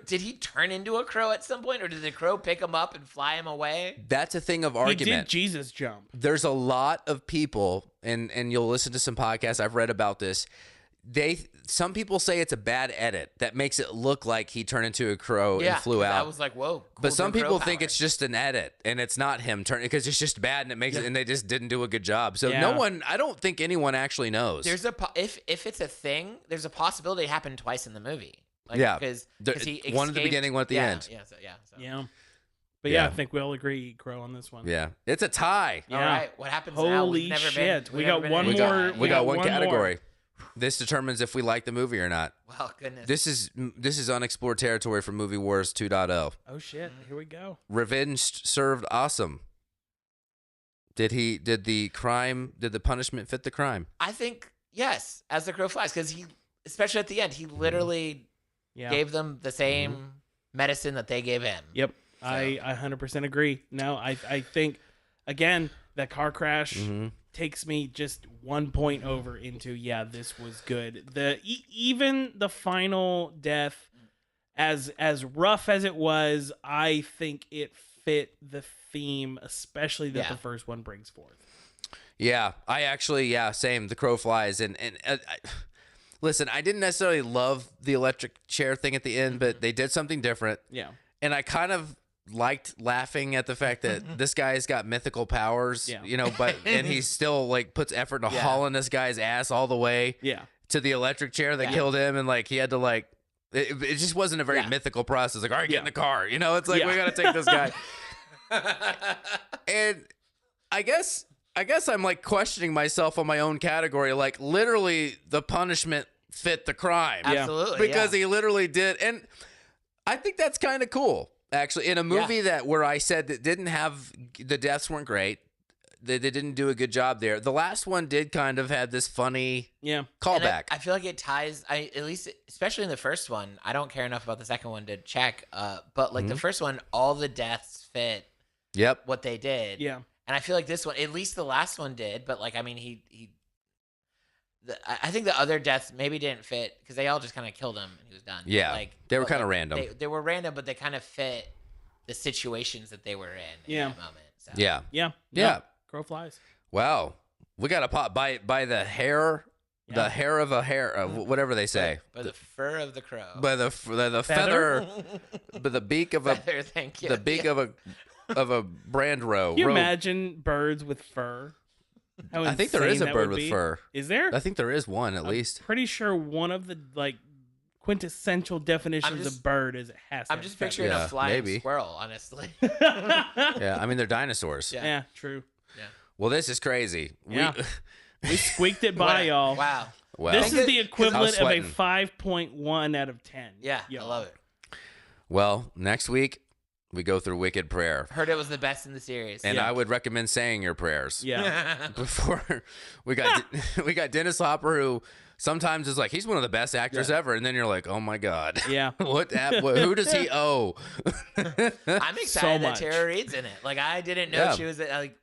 did he turn into a crow at some point, or did the crow pick him up and fly him away? That's a thing of argument. He did Jesus jump. There's a lot of people, and you'll listen to some podcasts, I've read about this. Some people say it's a bad edit that makes it look like he turned into a crow and flew out. I was like, whoa. Cool, but some people think it's just an edit and it's not him turning, because it's just bad and it makes it, and they just didn't do a good job. So I don't think anyone actually knows. There's if it's a thing, there's a possibility it happened twice in the movie. Like, because he escaped. One at the beginning, one at the end. Yeah. But I think we all agree crow on this one. Yeah. It's a tie. All right. What happens now? Holy shit. We got one more. We got one category. More. This determines if we like the movie or not. Well, goodness. This is unexplored territory for Movie Wars 2.0. Oh shit! Here we go. Revenge served awesome. Did the punishment fit the crime? I think yes, as the crow flies, because he, especially at the end, he literally gave them the same medicine that they gave him. Yep, so. I 100% agree. No, I think again that car crash. Takes me just 1 point over into this was good. Even the final death, as rough as it was, I think it fit the theme, especially that the first one brings forth. Yeah, I actually same. The crow flies, and listen, I didn't necessarily love the electric chair thing at the end, but they did something different. Yeah, and I kind of liked laughing at the fact that this guy's got mythical powers, you know, and he still like puts effort into hauling this guy's ass all the way to the electric chair that killed him, and like he had to like it just wasn't a very mythical process. Like, all right, get in the car, you know, it's like we gotta take this guy. And I guess I'm like questioning myself on my own category. Like, literally the punishment fit the crime. Absolutely, because he literally did, and I think that's kind of cool. Actually, in a movie where I said that didn't have, the deaths weren't great, they didn't do a good job there. The last one did kind of have this funny callback. I feel like it ties, at least, especially in the first one, I don't care enough about the second one to check, but like the first one, all the deaths fit what they did. Yeah. And I feel like this one, at least the last one did, but like, I mean, I think the other deaths maybe didn't fit because they all just kind of killed him and he was done. Yeah, like they were kind of random. They were random, but they kind of fit the situations that they were in that moment. So. Yeah. Crow flies. Wow, we got a pot by the hair, the hair of a hair, whatever they say. By the fur of the crow. By the feather, by the beak of a feather. Thank you. The beak of a brand row. Can you imagine birds with fur? I think there is a bird with fur. Is there? I think there is one at least. Pretty sure one of the like quintessential definitions of bird is it has. I'm just picturing a flying squirrel, honestly. Yeah, I mean they're dinosaurs. Yeah, true. Yeah. Well, this is crazy. Yeah. We squeaked it by y'all. Wow. Well, this is the equivalent of a 5.1 out of 10. Yeah, I love it. Well, next week we go through Wicked Prayer. Heard it was the best in the series. And I would recommend saying your prayers. Yeah. Before we got Dennis Hopper, who sometimes is like, he's one of the best actors ever. And then you're like, oh my God. Yeah. Who does he owe? I'm excited that Tara Reid's in it. Like, I didn't know she was like.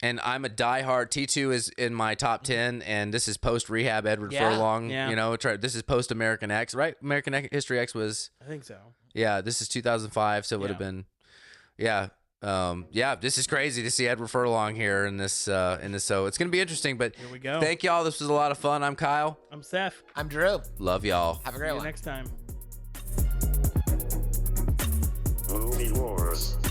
And I'm a diehard. T2 is in my top 10, and this is post-rehab Edward Furlong. Yeah. You know, this is post-American X, right? American History X was... I think so. Yeah, this is 2005, so it would have been... Yeah. This is crazy to see Edward Furlong here in this. So it's going to be interesting, but here we go. Thank y'all. This was a lot of fun. I'm Kyle. I'm Seth. I'm Drew. Love y'all. Have a great one. See you next time. Wars.